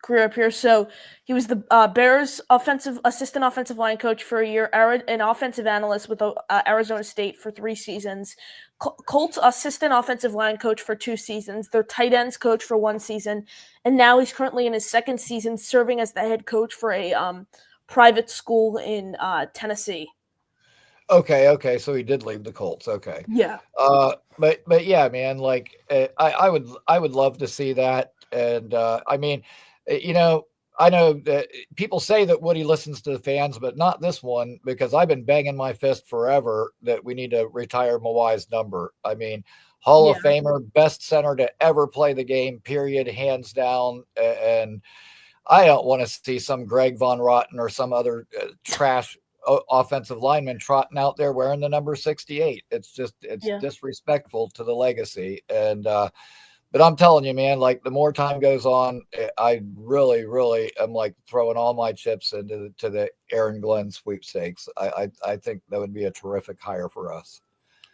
career up here. So he was the Bears assistant offensive line coach for a year, an offensive analyst with Arizona State for 3 seasons, Colts assistant offensive line coach for 2 seasons, their tight ends coach for 1 season, and now he's currently in his 2nd season serving as the head coach for a private school in Tennessee. Okay. So he did leave the Colts. Okay. Yeah. But yeah, man, like I would love to see that. And I mean, I know that people say that Woody listens to the fans, but not this one, because I've been banging my fist forever that we need to retire Mawai's number. I mean, Hall of Famer, best center to ever play the game, period, hands down. And I don't want to see some Greg Von Rotten or some other trash offensive lineman trotting out there wearing the number 68. It's disrespectful to the legacy. And but I'm telling you, man, like the more time goes on, I really, really am like throwing all my chips into the Aaron Glenn sweepstakes. I think that would be a terrific hire for us.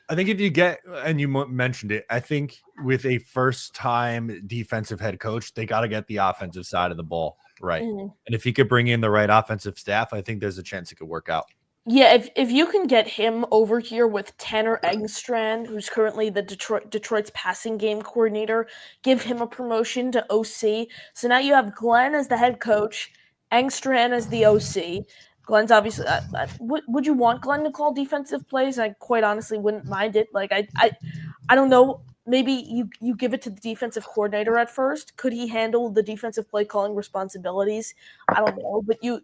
I think if you get, and you mentioned it, I think with a first-time defensive head coach, they got to get the offensive side of the ball right. Mm-hmm. And if he could bring in the right offensive staff, I think there's a chance it could work out. Yeah, if you can get him over here with Tanner Engstrand, who's currently the Detroit's passing game coordinator, give him a promotion to OC. So now you have Glenn as the head coach, Engstrand as the OC. Glenn's obviously would you want Glenn to call defensive plays? I quite honestly wouldn't mind it. Like I don't know. Maybe you give it to the defensive coordinator at first. Could he handle the defensive play calling responsibilities? I don't know. But you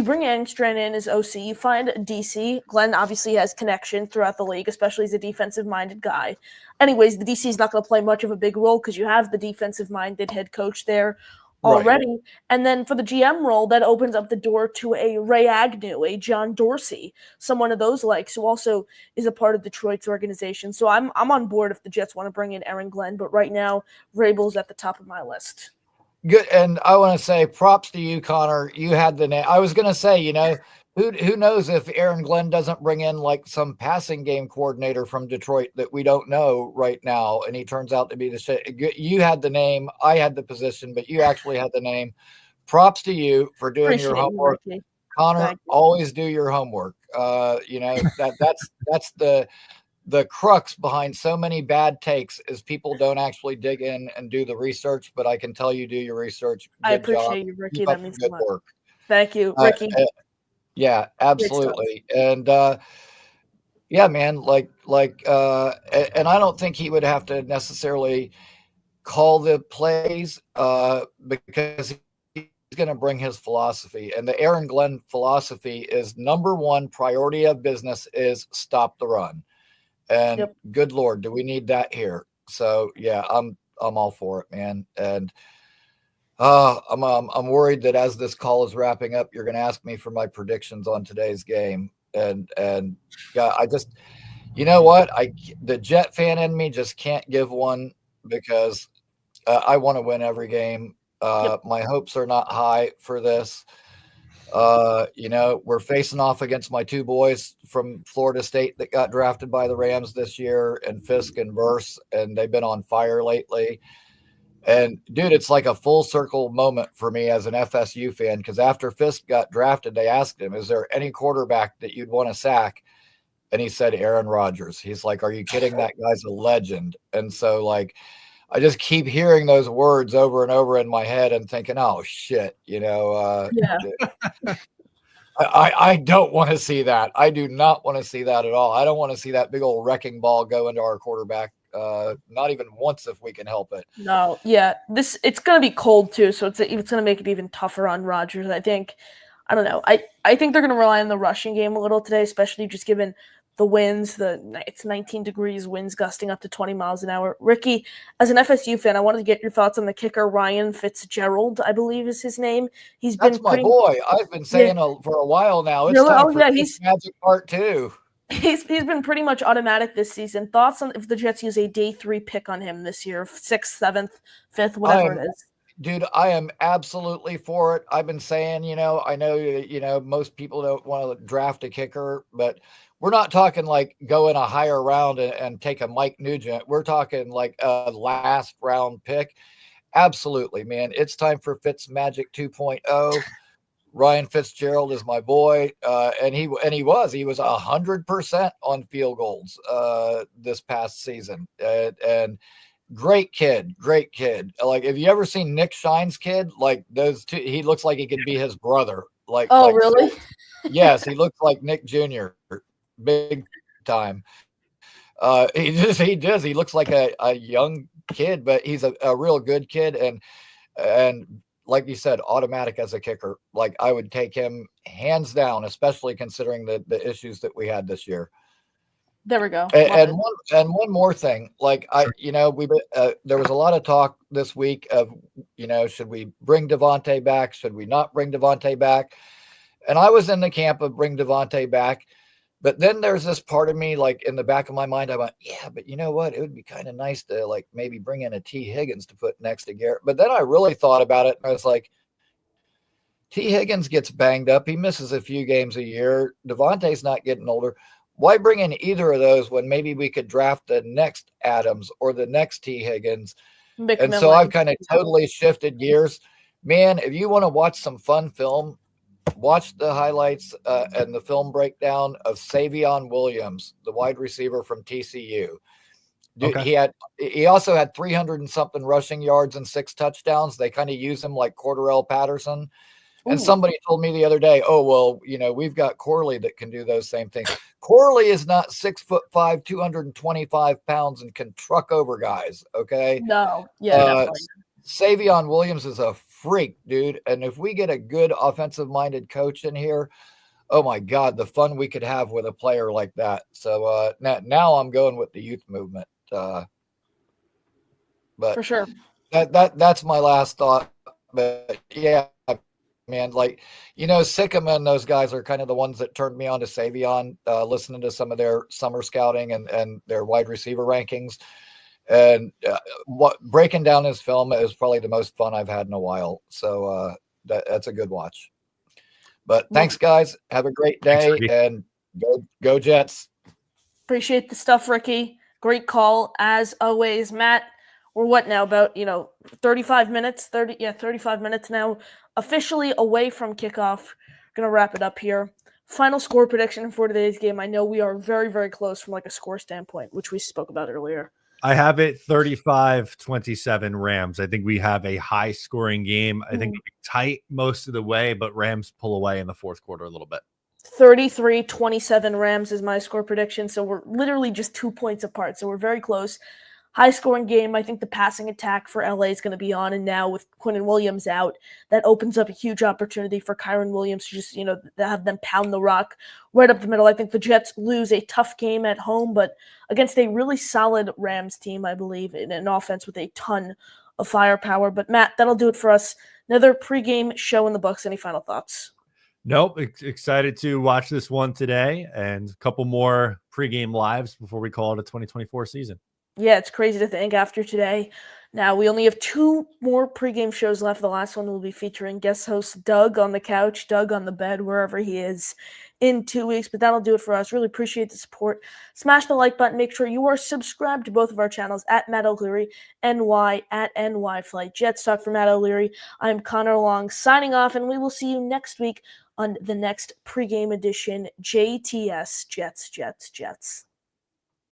bring Engstrand in as OC. You find DC. Glenn obviously has connection throughout the league, especially as a defensive-minded guy. Anyways, the DC is not going to play much of a big role because you have the defensive-minded head coach there already. Right. And then for the GM role, that opens up the door to a Ray Agnew, a John Dorsey, someone of those likes, who also is a part of Detroit's organization. So I'm on board if the Jets want to bring in Aaron Glenn, but right now, Vrabel's at the top of my list. Good, and I want to say props to you, Connor. You had the name. I was going to say, who knows if Aaron Glenn doesn't bring in like some passing game coordinator from Detroit that we don't know right now, and he turns out to be the shit. You had the name, I had the position, but you actually had the name. Props to you for doing your homework, Connor. Always do your homework. That's the crux behind so many bad takes is people don't actually dig in and do the research, but I can tell you do your research. Good I appreciate you, Ricky. That means good work. Thank you, Ricky. Yeah, absolutely. And yeah, man, and I don't think he would have to necessarily call the plays because he's going to bring his philosophy. And the Aaron Glenn philosophy is number one priority of business is stop the run. And Yep. good Lord, do we need that here? So yeah, I'm all for it, man. And I'm worried that as this call is wrapping up, you're going to ask me for my predictions on today's game. And yeah, I just, you know what? The Jet fan in me just can't give one because I want to win every game. My hopes are not high for this. We're facing off against my two boys from Florida State that got drafted by the Rams this year, and Fisk and Verse, and they've been on fire lately. And dude, it's like a full circle moment for me as an FSU fan, because after Fisk got drafted, they asked him, is there any quarterback that you'd want to sack? And he said Aaron Rodgers. He's like, are you kidding? That guy's a legend. And so like, I just keep hearing those words over and over in my head and thinking, oh shit, I don't want to see that. I do not want to see that at all. I don't want to see that big old wrecking ball go into our quarterback. Not even once if we can help it. No, yeah. It's gonna be cold too, so it's gonna make it even tougher on Rodgers. I think. I don't know. I think they're gonna rely on the rushing game a little today, especially just given the winds. It's 19 degrees, winds gusting up to 20 miles an hour. Ricky, as an FSU fan, I wanted to get your thoughts on the kicker, Ryan Fitzgerald, I believe is his name. That's my boy. I've been saying for a while now. It's time for his magic part 2. He's been pretty much automatic this season. Thoughts on if the Jets use a day 3 pick on him this year, 6th, 7th, 5th, whatever it is? Dude, I am absolutely for it. I've been saying, I know, most people don't want to draft a kicker, but we're not talking like go in a higher round and take a Mike Nugent. We're talking like a last round pick. Absolutely, man. It's time for Fitz Magic 2.0. Ryan Fitzgerald is my boy. And he was 100% on field goals this past season. And great kid. Like, have you ever seen Nick Shine's kid? Like those two, he looks like he could be his brother. Really? Yes, he looks like Nick Jr. Big time. He does. He looks like a young kid, but he's a real good kid. And like you said, automatic as a kicker. Like I would take him hands down, especially considering the issues that we had this year. There we go. And one more thing, like there was a lot of talk this week of, should we bring Devontae back? Should we not bring Devontae back? And I was in the camp of bring Devontae back, but then there's this part of me, like in the back of my mind, I went, yeah, but you know what? It would be kind of nice to like maybe bring in a T. Higgins to put next to Garrett. But then I really thought about it, and I was like, T. Higgins gets banged up. He misses a few games a year. Devontae's not getting older. Why bring in either of those when maybe we could draft the next Adams or the next T. Higgins? McMillan. And so I've kind of totally shifted gears. Man, if you want to watch some fun film, watch the highlights and the film breakdown of Savion Williams, the wide receiver from TCU. Dude, Okay. He also had 300 and something rushing yards and 6 touchdowns. They kind of use him like Cordarrelle Patterson. And somebody told me the other day, oh, well, we've got Corley that can do those same things. Corley is not 6'5", 225 pounds and can truck over guys. Okay. No. Yeah. Savion Williams is a freak, dude. And if we get a good offensive minded coach in here, oh my God, the fun we could have with a player like that. So now I'm going with the youth movement. But for sure. That's my last thought. But yeah, man, like, Sikkim and those guys are kind of the ones that turned me on to Savion, listening to some of their summer scouting and their wide receiver rankings. And breaking down his film is probably the most fun I've had in a while. So that's a good watch. But thanks, guys. Have a great day. And go Jets. Appreciate the stuff, Ricky. Great call, as always. Matt, we're what now? About 35 minutes. 35 minutes now. Officially away from kickoff. Gonna wrap it up here. Final score prediction for today's game. I know we are very, very close from like a score standpoint, which we spoke about earlier. I have it 35-27 Rams. I think we have a high scoring game. I think it'll be tight most of the way, but Rams pull away in the fourth quarter a little bit. 33-27 Rams is my score prediction. So we're literally just 2 points apart. So we're very close. high-scoring game. I think the passing attack for LA is going to be on, and now with Quinnen Williams out, that opens up a huge opportunity for Kyron Williams to just, have them pound the rock right up the middle. I think the Jets lose a tough game at home, but against a really solid Rams team, I believe, in an offense with a ton of firepower. But Matt, that'll do it for us. Another pregame show in the books. Any final thoughts? Nope. Excited to watch this one today and a couple more pregame lives before we call it a 2024 season. Yeah, it's crazy to think after today. Now, we only have 2 more pregame shows left. The last one will be featuring guest host Doug on the couch, Doug on the bed, wherever he is in 2 weeks. But that'll do it for us. Really appreciate the support. Smash the like button. Make sure you are subscribed to both of our channels at Matt O'Leary, NY at NY Flight Jets Talk. For Matt O'Leary, I'm Connor Long signing off, and we will see you next week on the next pregame edition. JTS, Jets, Jets, Jets.